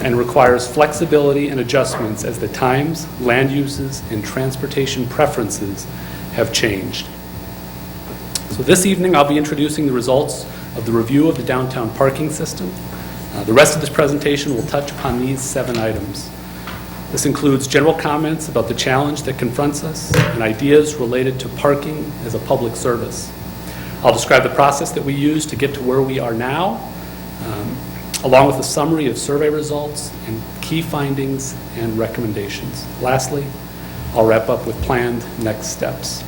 and requires flexibility and adjustments as the times, land uses, and transportation preferences have changed. So this evening, I'll be introducing the results of the review of the downtown parking system. The rest of this presentation will touch upon these 7 items. This includes general comments about the challenge that confronts us and ideas related to parking as a public service. I'll describe the process that we use to get to where we are now, along with a summary of survey results and key findings and recommendations. Lastly, I'll wrap up with planned next steps.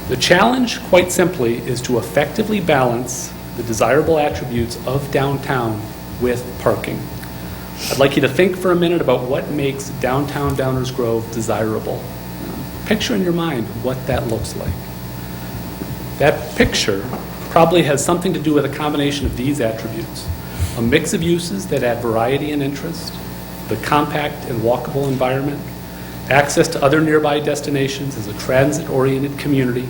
The challenge, quite simply, is to effectively balance the desirable attributes of downtown with parking. I'd like you to think for a minute about what makes downtown Downers Grove desirable. Picture in your mind what that looks like. That picture probably has something to do with a combination of these attributes: a mix of uses that add variety and interest, the compact and walkable environment, access to other nearby destinations as a transit-oriented community,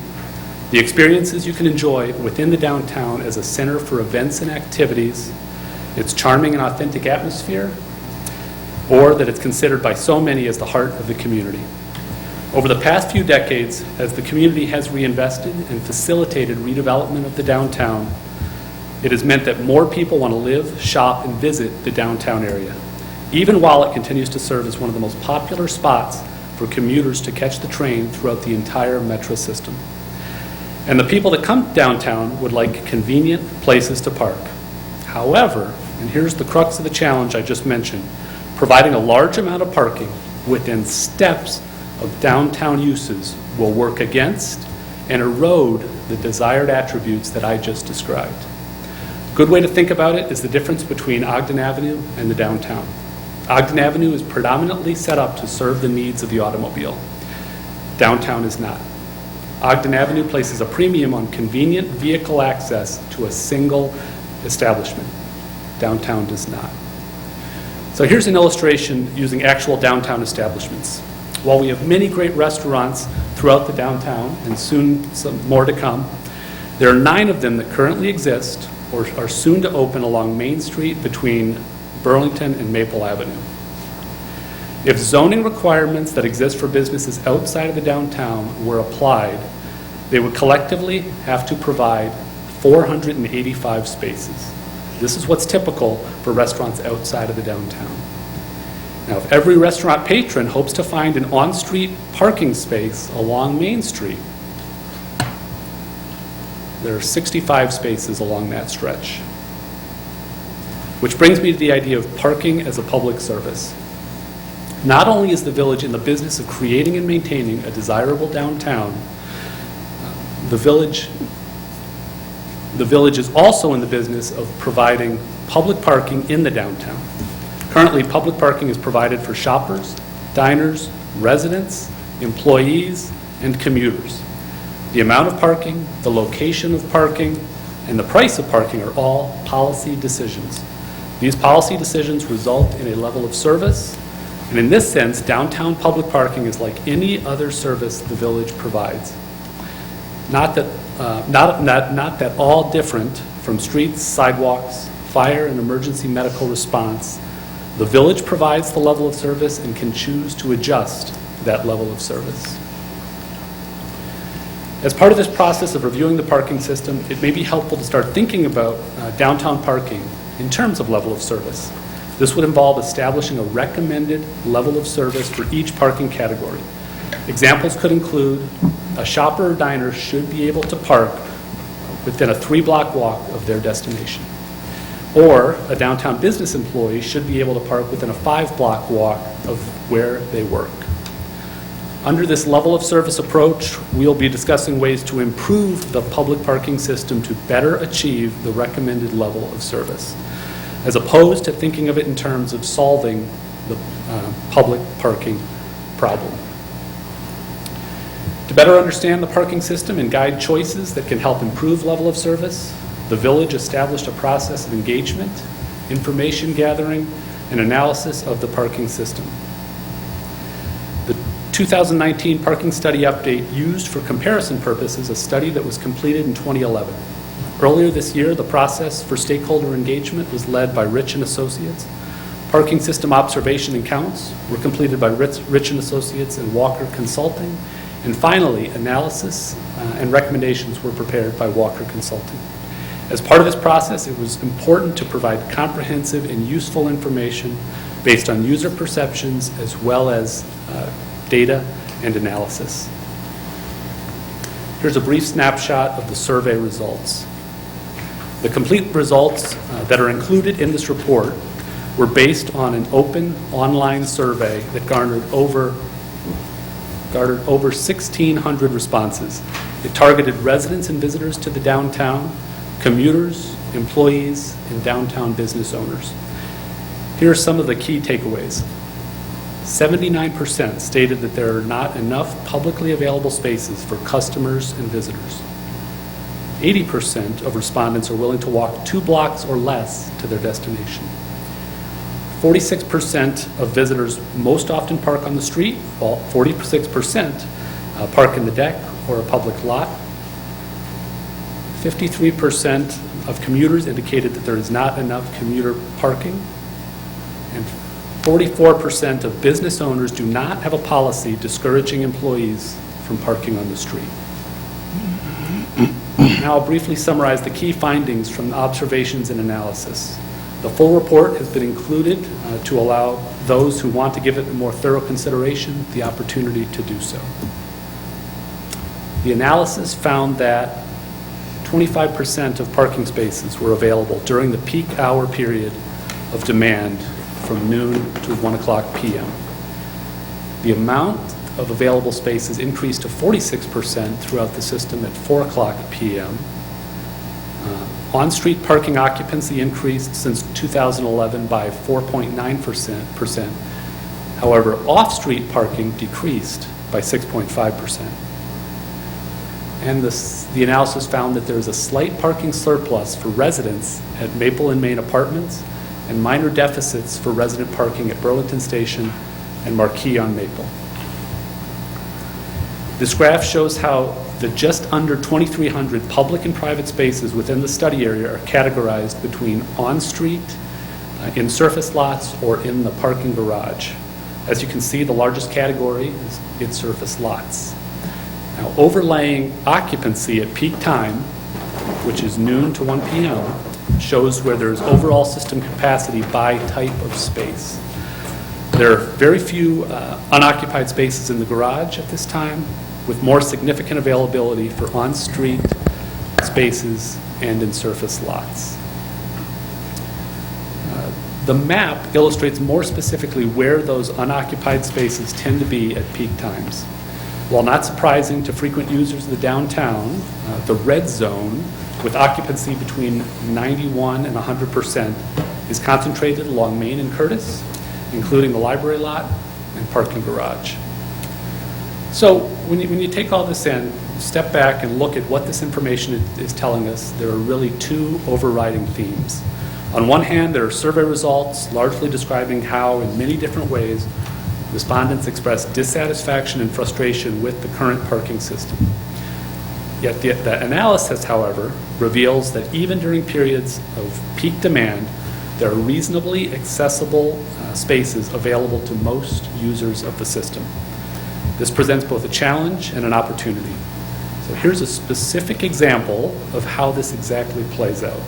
the experiences you can enjoy within the downtown as a center for events and activities, its charming and authentic atmosphere, or that it's considered by so many as the heart of the community. Over the past few decades, as the community has reinvested and facilitated redevelopment of the downtown, it has meant that more people want to live, shop, and visit the downtown area, even while it continues to serve as one of the most popular spots for commuters to catch the train throughout the entire metro system. And the people that come downtown would like convenient places to park. However, and here's the crux of the challenge I just mentioned, providing a large amount of parking within steps of downtown uses will work against and erode the desired attributes that I just described. A good way to think about it is the difference between Ogden Avenue and the downtown. Ogden Avenue is predominantly set up to serve the needs of the automobile. Downtown is not. Ogden Avenue places a premium on convenient vehicle access to a single establishment. Downtown does not. So here's an illustration using actual downtown establishments. While we have many great restaurants throughout the downtown, and soon some more to come, there are 9 of them that currently exist or are soon to open along Main Street between Burlington and Maple Avenue. If zoning requirements that exist for businesses outside of the downtown were applied, they would collectively have to provide 485 spaces. This is what's typical for restaurants outside of the downtown. Now, if every restaurant patron hopes to find an on-street parking space along Main Street, There are 65 spaces along that stretch. Which brings me to the idea of parking as a public service. Not only is the village in the business of creating and maintaining a desirable downtown, the village is also in the business of providing public parking in the downtown. Currently, public parking is provided for shoppers, diners, residents, employees, and commuters. The amount of parking, the location of parking, and the price of parking are all policy decisions. These policy decisions result in a level of service, and in this sense, downtown public parking is like any other service the village provides. Not that all different from streets, sidewalks, fire and emergency medical response, the village provides the level of service and can choose to adjust that level of service. As part of this process of reviewing the parking system, it may be helpful to start thinking about downtown parking in terms of level of service. This would involve establishing a recommended level of service for each parking category. Examples could include a shopper or diner should be able to park within a 3-block walk of their destination. Or a downtown business employee should be able to park within a 5-block walk of where they work. Under this level of service approach, we'll be discussing ways to improve the public parking system to better achieve the recommended level of service, as opposed to thinking of it in terms of solving the public parking problem. To better understand the parking system and guide choices that can help improve level of service, the village established a process of engagement, information gathering, and analysis of the parking system. The 2019 Parking Study Update used for comparison purposes a study that was completed in 2011. Earlier this year, the process for stakeholder engagement was led by Rich and Associates. Parking system observation and counts were completed by Rich and Associates and Walker Consulting. And finally, analysis and recommendations were prepared by Walker Consulting. As part of this process, it was important to provide comprehensive and useful information based on user perceptions as well as data and analysis. Here's a brief snapshot of the survey results. The complete results that are included in this report were based on an open online survey that garnered over 1,600 responses. It targeted residents and visitors to the downtown, commuters, employees, and downtown business owners. Here are some of the key takeaways. 79% stated that there are not enough publicly available spaces for customers and visitors. 80% of respondents are willing to walk 2 blocks or less to their destination. 46% of visitors most often park on the street, while 46% park in the deck or a public lot. 53% of commuters indicated that there is not enough commuter parking. And 44% of business owners do not have a policy discouraging employees from parking on the street. Now I'll briefly summarize the key findings from the observations and analysis. The full report has been included to allow those who want to give it a more thorough consideration the opportunity to do so. The analysis found that 25% of parking spaces were available during the peak hour period of demand from noon to 1 o'clock p.m. The amount of available spaces increased to 46% throughout the system at 4 o'clock p.m. On-street parking occupancy increased since 2011 by 4.9%. However, off-street parking decreased by 6.5%. And the analysis found that there is a slight parking surplus for residents at Maple and Main Apartments and minor deficits for resident parking at Burlington Station and Marquis on Maple. This graph shows how the just under 2,300 public and private spaces within the study area are categorized between on-street, in surface lots, or in the parking garage. As you can see, the largest category is in surface lots. Now, overlaying occupancy at peak time, which is noon to 1 p.m., shows where there's overall system capacity by type of space. There are very few unoccupied spaces in the garage at this time, with more significant availability for on-street, spaces, and in surface lots. The map illustrates more specifically where those unoccupied spaces tend to be at peak times. While not surprising to frequent users of the downtown, the red zone, with occupancy between 91 and 100%, is concentrated along Main and Curtis, including the library lot and parking garage. So when you take all this in, step back and look at what this information is telling us, there are really two overriding themes. On one hand, there are survey results largely describing how, in many different ways, respondents express dissatisfaction and frustration with the current parking system. Yet the analysis, however, reveals that even during periods of peak demand, there are reasonably accessible spaces available to most users of the system. This presents both a challenge and an opportunity. So here's a specific example of how this exactly plays out.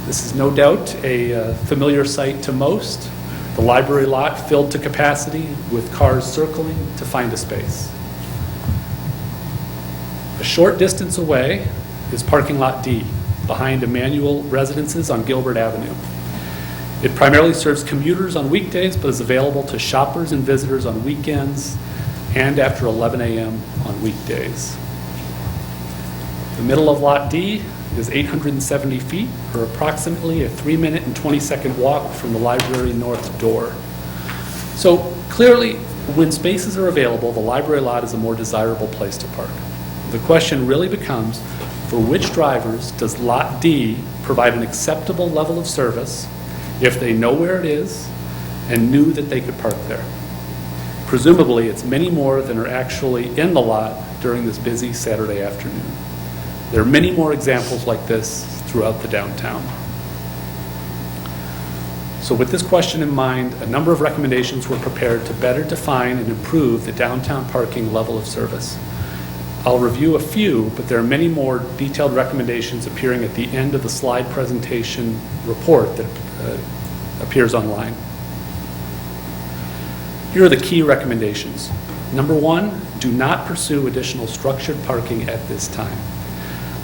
This is no doubt a familiar sight to most. The library lot filled to capacity with cars circling to find a space. A short distance away is parking lot D, behind Emmanuel Residences on Gilbert Avenue. It primarily serves commuters on weekdays, but is available to shoppers and visitors on weekends and after 11 a.m. on weekdays. The middle of lot D is 870 feet, or approximately a 3-minute and 20-second walk from the library north door. So clearly, when spaces are available, the library lot is a more desirable place to park. The question really becomes, for which drivers does lot D provide an acceptable level of service if they know where it is and knew that they could park there? Presumably, it's many more than are actually in the lot during this busy Saturday afternoon. There are many more examples like this throughout the downtown. So with this question in mind, a number of recommendations were prepared to better define and improve the downtown parking level of service. I'll review a few, but there are many more detailed recommendations appearing at the end of the slide presentation report that appears online. Here are the key recommendations. Number one, do not pursue additional structured parking at this time.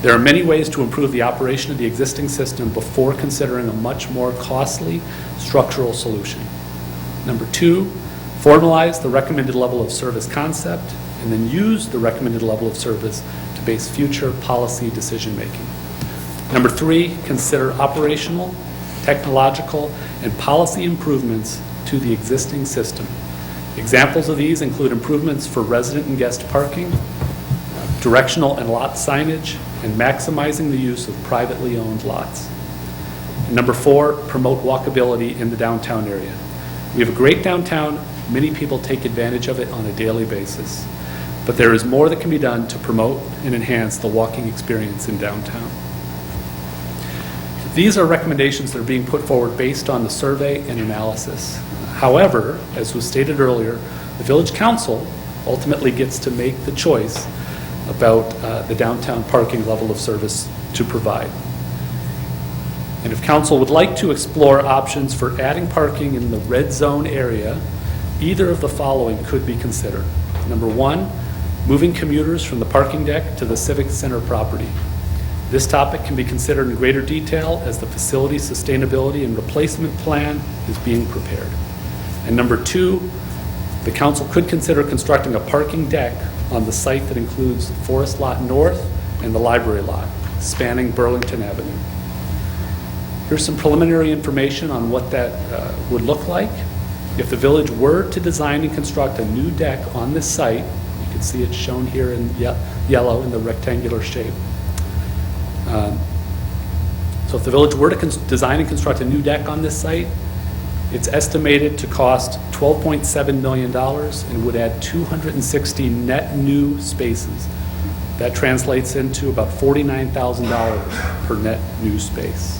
There are many ways to improve the operation of the existing system before considering a much more costly structural solution. Number two, formalize the recommended level of service concept and then use the recommended level of service to base future policy decision-making. Number three, consider operational, technological, and policy improvements to the existing system. Examples of these include improvements for resident and guest parking, directional and lot signage, and maximizing the use of privately owned lots. And number four, promote walkability in the downtown area. We have a great downtown. Many people take advantage of it on a daily basis. But there is more that can be done to promote and enhance the walking experience in downtown. These are recommendations that are being put forward based on the survey and analysis. However, as was stated earlier, the Village Council ultimately gets to make the choice about the downtown parking level of service to provide. And if Council would like to explore options for adding parking in the red zone area, either of the following could be considered. Number one, moving commuters from the parking deck to the Civic Center property. This topic can be considered in greater detail as the facility sustainability and replacement plan is being prepared. And number two, the Council could consider constructing a parking deck on the site that includes Forest Lot North and the Library Lot, spanning Burlington Avenue. Here's some preliminary information on what that would look like. If the village were to design and construct a new deck on this site, you can see it shown here in yellow in the rectangular shape. So if the village were to design and construct a new deck on this site, it's estimated to cost $12.7 million and would add 260 net new spaces. That translates into about $49,000 per net new space.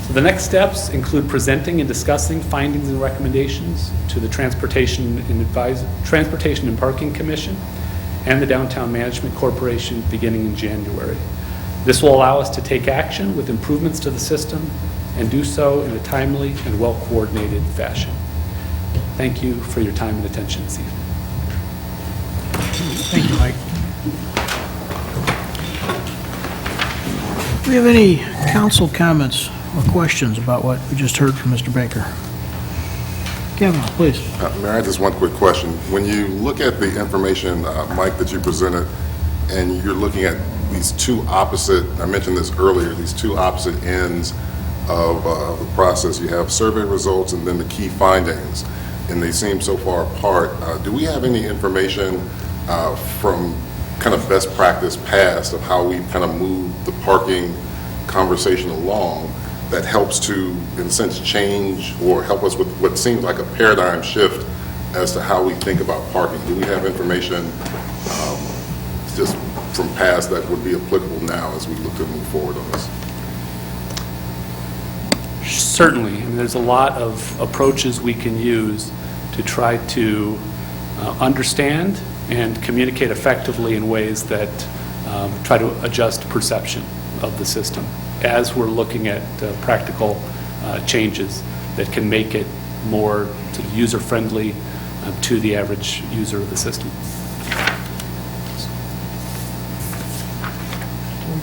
So the next steps include presenting and discussing findings and recommendations to the Transportation and Parking Commission and the Downtown Management Corporation beginning in January. This will allow us to take action with improvements to the system and do so in a timely and well-coordinated fashion. Thank you for your time and attention this evening. Thank you, Mike. Do we have any council comments or questions about what we just heard from Mr. Baker? Kavanaugh, please. Mayor, I have just one quick question. When you look at the information, Mike, that you presented, and you're looking at these two opposite, I mentioned this earlier, these two opposite ends of the process. You have survey results and then the key findings, and they seem so far apart. Do we have any information from kind of best practice past of how we kind of move the parking conversation along that helps to, in a sense, change or help us with what seems like a paradigm shift as to how we think about parking? Do we have information just from past that would be applicable now as we look to move forward on this? Certainly. I mean, there's a lot of approaches we can use to try to understand and communicate effectively in ways that try to adjust perception of the system as we're looking at practical changes that can make it more sort of user-friendly to the average user of the system.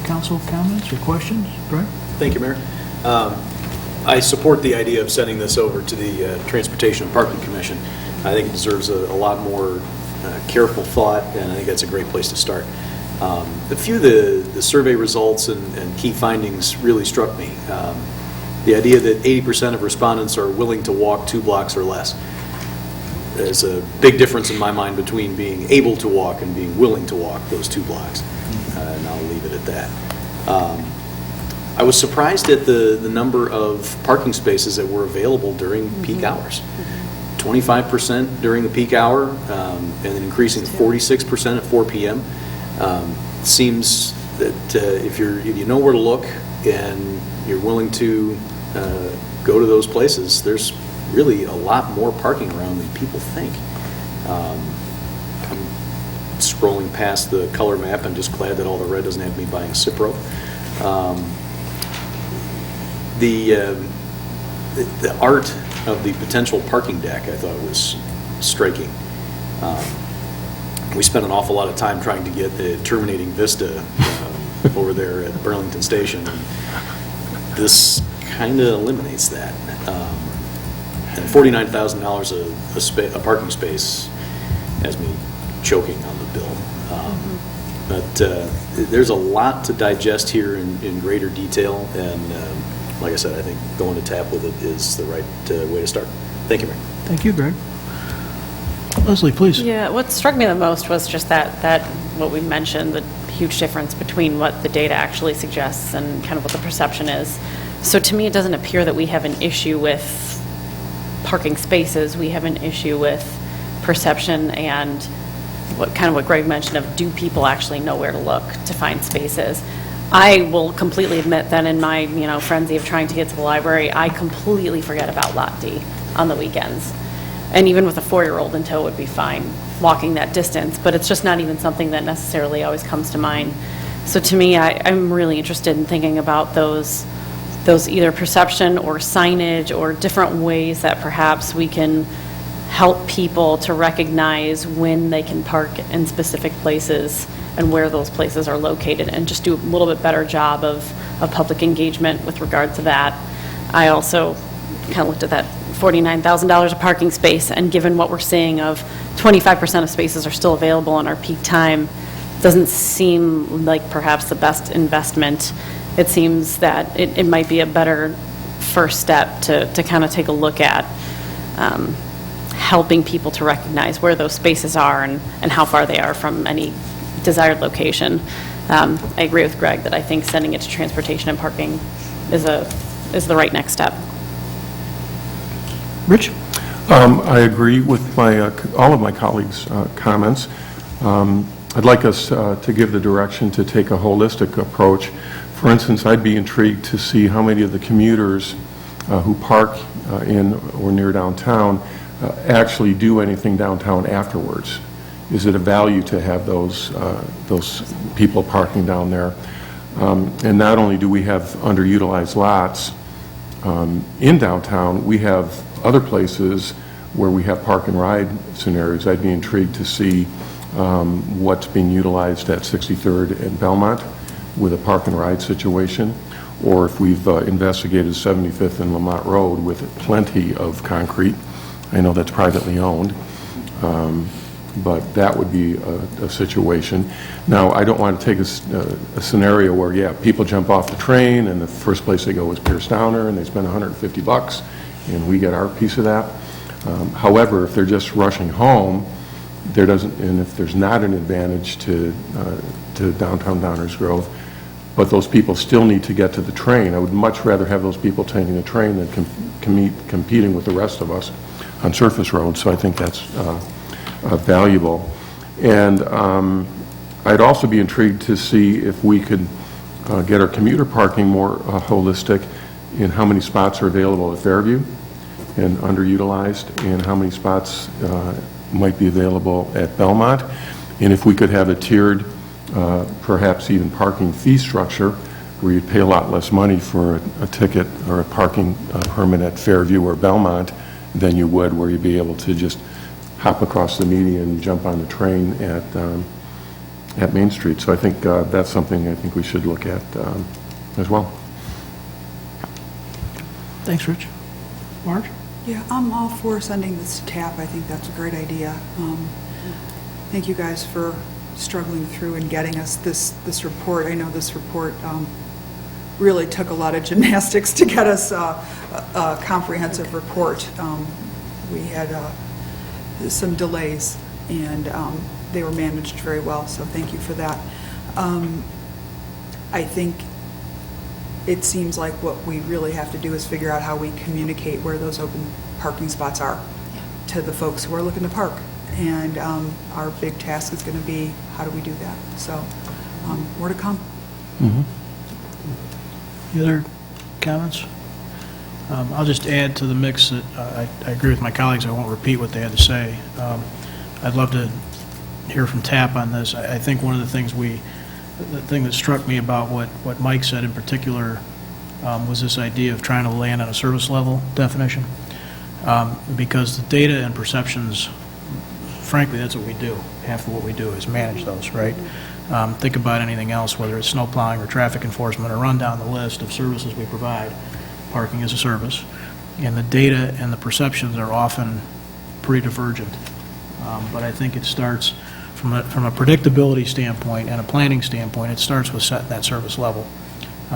Council comments or questions? Greg? Thank you, Mayor. I support the idea of sending this over to the Transportation and Parking Commission. I think it deserves a lot more careful thought, and I think that's a great place to start. A few of the survey results and key findings really struck me. The idea that 80% of respondents are willing to walk 2 blocks or less. There's a big difference in my mind between being able to walk and being willing to walk those 2 blocks, and I'll leave it at that. I was surprised at the number of parking spaces that were available during peak hours. 25% during the peak hour, and then increasing to 46% at 4 p.m. Seems that if you know where to look and you're willing to go to those places, there's really a lot more parking around than people think. I'm scrolling past the color map and just glad that all the red doesn't have me buying Cipro. The art of the potential parking deck I thought was striking. We spent an awful lot of time trying to get the terminating vista over there at Burlington Station. This kind of eliminates that. And $49,000 a parking space has me choking on the bill. But there's a lot to digest here in greater detail, and like I said, I think going to TAP with it is the right way to start. Thank you, Mayor. Thank you, Greg. Leslie, please. Yeah, what struck me the most was just that what we mentioned, the huge difference between what the data actually suggests and kind of what the perception is. So to me, it doesn't appear that we have an issue with parking spaces. We have an issue with perception and what Greg mentioned of, do people actually know where to look to find spaces? I will completely admit that in my frenzy of trying to get to the library, I completely forget about Lot D on the weekends. And even with a 4-year-old in tow would be fine walking that distance, but it's just not even something that necessarily always comes to mind. So to me, I'm really interested in thinking about those either perception or signage or different ways that perhaps we can help people to recognize when they can park in specific places and where those places are located, and just do a little bit better job of public engagement with regard to that. I also kind of looked at that $49,000 a parking space, and given what we're seeing of 25% of spaces are still available in our peak time, doesn't seem like perhaps the best investment. It seems that it might be a better first step to kind of take a look at helping people to recognize where those spaces are and how far they are from any desired location. I agree with Greg that I think sending it to transportation and parking is the right next step. Rich? I agree with all of my colleagues' comments. I'd like us to give the direction to take a holistic approach. For instance, I'd be intrigued to see how many of the commuters who park in or near downtown actually do anything downtown afterwards. Is it a value to have those people parking down there? And not only do we have underutilized lots in downtown, we have other places where we have park and ride scenarios. I'd be intrigued to see what's being utilized at 63rd and Belmont. with a park and ride situation, or if we've investigated 75th and Lamont Road with plenty of concrete. I know that's privately owned, but that would be a situation. Now, I don't want to take a scenario where, yeah, people jump off the train and the first place they go is Pierce Downer and they spend $150 and we get our piece of that. However, if they're just rushing home, and if there's not an advantage to downtown Downers Grove, but those people still need to get to the train, I would much rather have those people taking the train than competing with the rest of us on surface roads. So I think that's valuable. And I'd also be intrigued to see if we could get our commuter parking more holistic in how many spots are available at Fairview and underutilized, and how many spots might be available at Belmont. And if we could have a tiered, perhaps even parking fee structure where you'd pay a lot less money for a ticket or a parking permit at Fairview or Belmont than you would where you'd be able to just hop across the median and jump on the train at Main Street. So I think that's something I think we should look at as well. Thanks, Rich. Marge? Yeah, I'm all for sending this to TAP. I think that's a great idea. Thank you guys for struggling through and getting us this report. I know this report really took a lot of gymnastics to get us a comprehensive report. We had some delays, and they were managed very well, so thank you for that. I think it seems like what we really have to do is figure out how we communicate where those open parking spots are to the folks who are looking to park. And our big task is going to be, how do we do that? So, more to come. Mm-hmm. Any other comments? I'll just add to the mix that I agree with my colleagues. I won't repeat what they had to say. I'd love to hear from TAP on this. I think one of the things the thing that struck me about what Mike said in particular was this idea of trying to land on a service level definition, because the data and perceptions, frankly, that's what we do. Half of what we do is manage those, right? Think about anything else, whether it's snow plowing or traffic enforcement, or run down the list of services we provide. Parking is a service, and the data and the perceptions are often pretty divergent. But I think it starts from a predictability standpoint and a planning standpoint. It starts with setting that service level,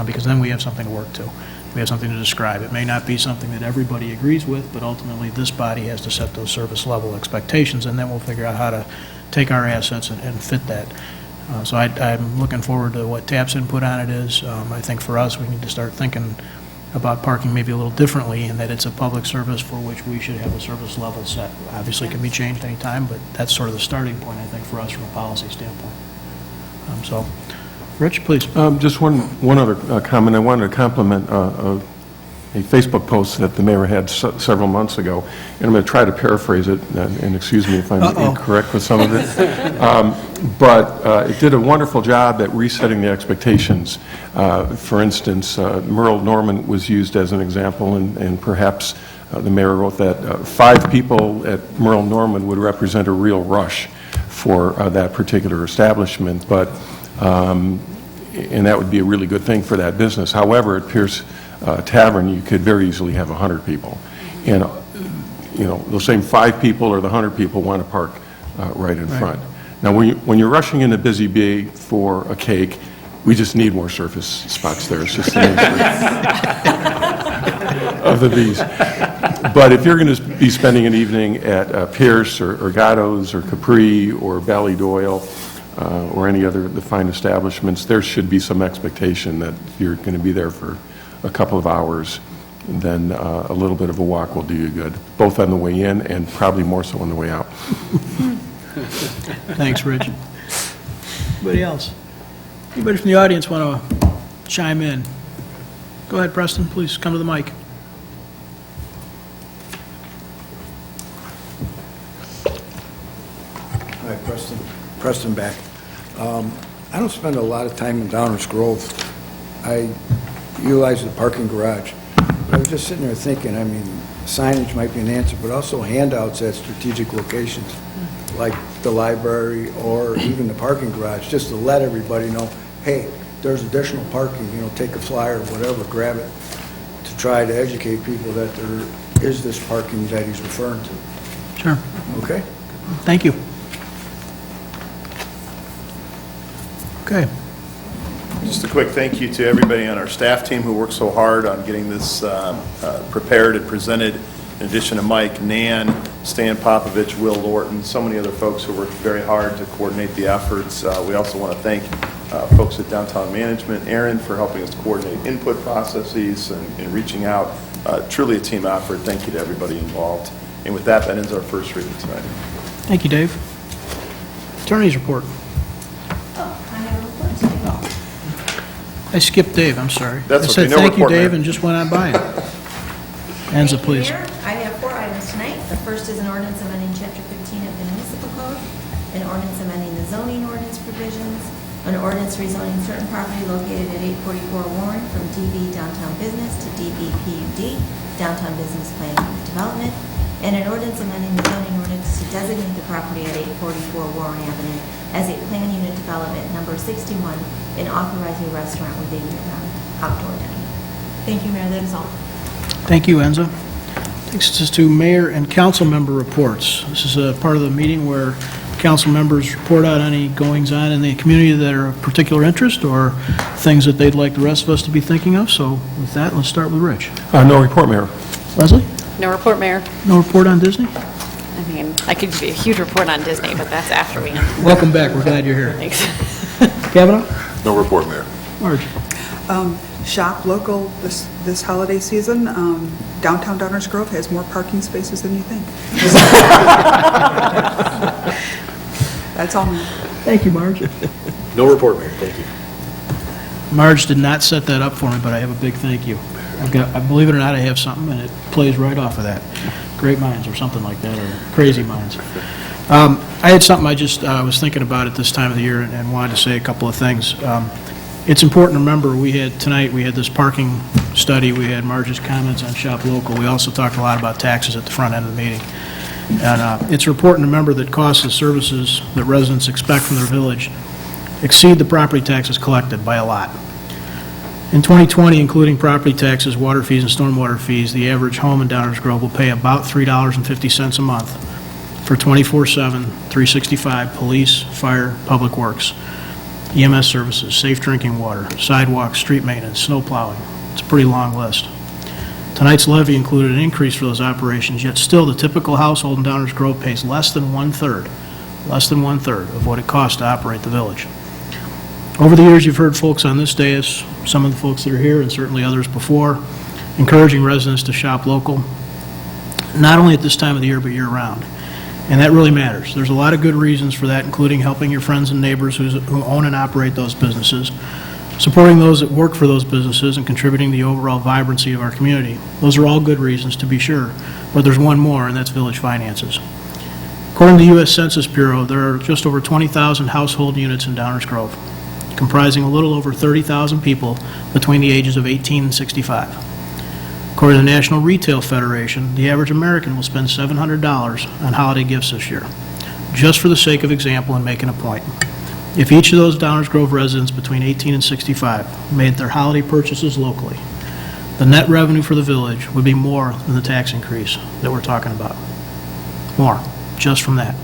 because then we have something to work to. We have something to describe. It may not be something that everybody agrees with, but ultimately this body has to set those service level expectations, and then we'll figure out how to take our assets and fit that. So I'm looking forward to what TAP's input on it is. I think for us, we need to start thinking about parking maybe a little differently, and that it's a public service for which we should have a service level set. Obviously, it can be changed any time, but that's sort of the starting point, I think, for us from a policy standpoint. So, Rich, please. Just one other comment. I wanted to compliment a Facebook post that the mayor had several months ago, and I'm going to try to paraphrase it, and excuse me if I'm incorrect with some of it. But it did a wonderful job at resetting the expectations. For instance, Merle Norman was used as an example, and perhaps the mayor wrote that 5 people at Merle Norman would represent a real rush for that particular establishment, but and that would be a really good thing for that business. However, at Pierce Tavern, you could very easily have 100 people, and you know, those same 5 people or the 100 people want to park right in front. Now, when you're rushing into Busy Bee for a cake, we just need more surface spots there. It's just the nature of the bees. But if you're going to be spending an evening at Pierce or Gatto's or Capri or Ballydoyle or any other the fine establishments, there should be some expectation that if you're going to be there for a couple of hours, then a little bit of a walk will do you good, both on the way in and probably more so on the way out. Thanks, Rich. Anybody else? Anybody from the audience want to chime in? Go ahead, Preston, please come to the mic. Hi, Preston back. I don't spend a lot of time in Downers Grove. I utilize the parking garage. But I was just sitting there thinking, I mean, signage might be an answer, but also handouts at strategic locations, like the library or even the parking garage, just to let everybody know, hey, there's additional parking, take a flyer or whatever, grab it, to try to educate people that there is this parking that he's referring to. Sure. Okay? Thank you. Okay. Just a quick thank you to everybody on our staff team who worked so hard on getting this prepared and presented. In addition to Mike, Nan, Stan Popovich, Will Lorton, so many other folks who worked very hard to coordinate the efforts. We also want to thank folks at Downtown Management, Aaron, for helping us coordinate input processes and reaching out. Truly a team effort. Thank you to everybody involved. And with that ends our first reading tonight. Thank you, Dave. Attorney's report. Oh, I have a report today. I skipped Dave, I'm sorry. That's I said okay. No thank you, report, Dave, Mayor. and just went on by it. Enza, Thank you, please. Mayor. I have 4 items tonight. The first is an ordinance amending Chapter 15 of the Municipal Code, an ordinance amending the zoning ordinance provisions, an ordinance rezoning certain property located at 844 Warren from DB Downtown Business to DB PUD, Downtown Business Planning and Development, and an ordinance amending the zoning ordinance to designate the property at 844 Warren Avenue as a plan unit development number 61 and authorizing a restaurant with a year-round outdoor dining. Thank you, Mayor. That is all. Thank you, Enza. Takes us to mayor and council member reports. This is a part of the meeting where council members report out any goings-on in the community that are of particular interest or things that they'd like the rest of us to be thinking of. So with that, let's start with Rich. No report, Mayor. Leslie? No report, Mayor. No report on Disney? I mean, I could give you a huge report on Disney, but that's after we end. Welcome back. We're glad you're here. Thanks. Kavanaugh? No report, Mayor. Marge? Shop local this holiday season. Downtown Downers Grove has more parking spaces than you think. That's all. Thank you, Marge. No report, Mayor. Thank you. Marge did not set that up for me, but I have a big thank you. I believe it or not, I have something, and it plays right off of that. Great minds, or something like that, or crazy minds. I had something I just was thinking about at this time of the year and wanted to say a couple of things. It's important to remember, tonight we had this parking study, we had Marge's comments on Shop Local, we also talked a lot about taxes at the front end of the meeting. And it's important to remember that costs of services that residents expect from their village exceed the property taxes collected by a lot. In 2020, including property taxes, water fees, and stormwater fees, the average home in Downers Grove will pay about $3.50 a month for 24/7, 365 police, fire, public works, EMS services, safe drinking water, sidewalks, street maintenance, snow plowing. It's a pretty long list. Tonight's levy included an increase for those operations, yet still the typical household in Downers Grove pays less than one-third of what it costs to operate the village. Over the years, you've heard folks on this dais, some of the folks that are here, and certainly others before, encouraging residents to shop local, not only at this time of the year, but year-round. And that really matters. There's a lot of good reasons for that, including helping your friends and neighbors who own and operate those businesses, supporting those that work for those businesses, and contributing to the overall vibrancy of our community. Those are all good reasons, to be sure, but there's one more, and that's village finances. According to the U.S. Census Bureau, there are just over 20,000 household units in Downers Grove, comprising a little over 30,000 people between the ages of 18 and 65. According to the National Retail Federation, the average American will spend $700 on holiday gifts this year. Just for the sake of example and making a point, if each of those Downers Grove residents between 18 and 65 made their holiday purchases locally, the net revenue for the village would be more than the tax increase that we're talking about. More, just from that.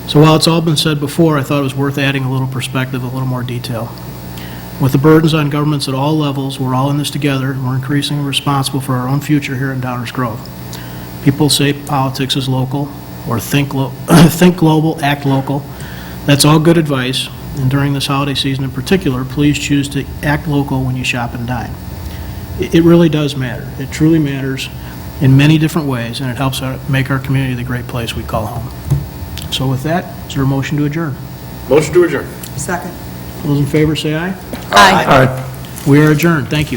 So while it's all been said before, I thought it was worth adding a little perspective, a little more detail. With the burdens on governments at all levels, we're all in this together, and we're increasingly responsible for our own future here in Downers Grove. People say politics is local, or think global, act local. That's all good advice, and during this holiday season in particular, please choose to act local when you shop and dine. It really does matter. It truly matters in many different ways, and it helps make our community the great place we call home. So with that, is there a motion to adjourn? Motion to adjourn. Second. Those in favor say aye. Aye. We are adjourned. Thank you.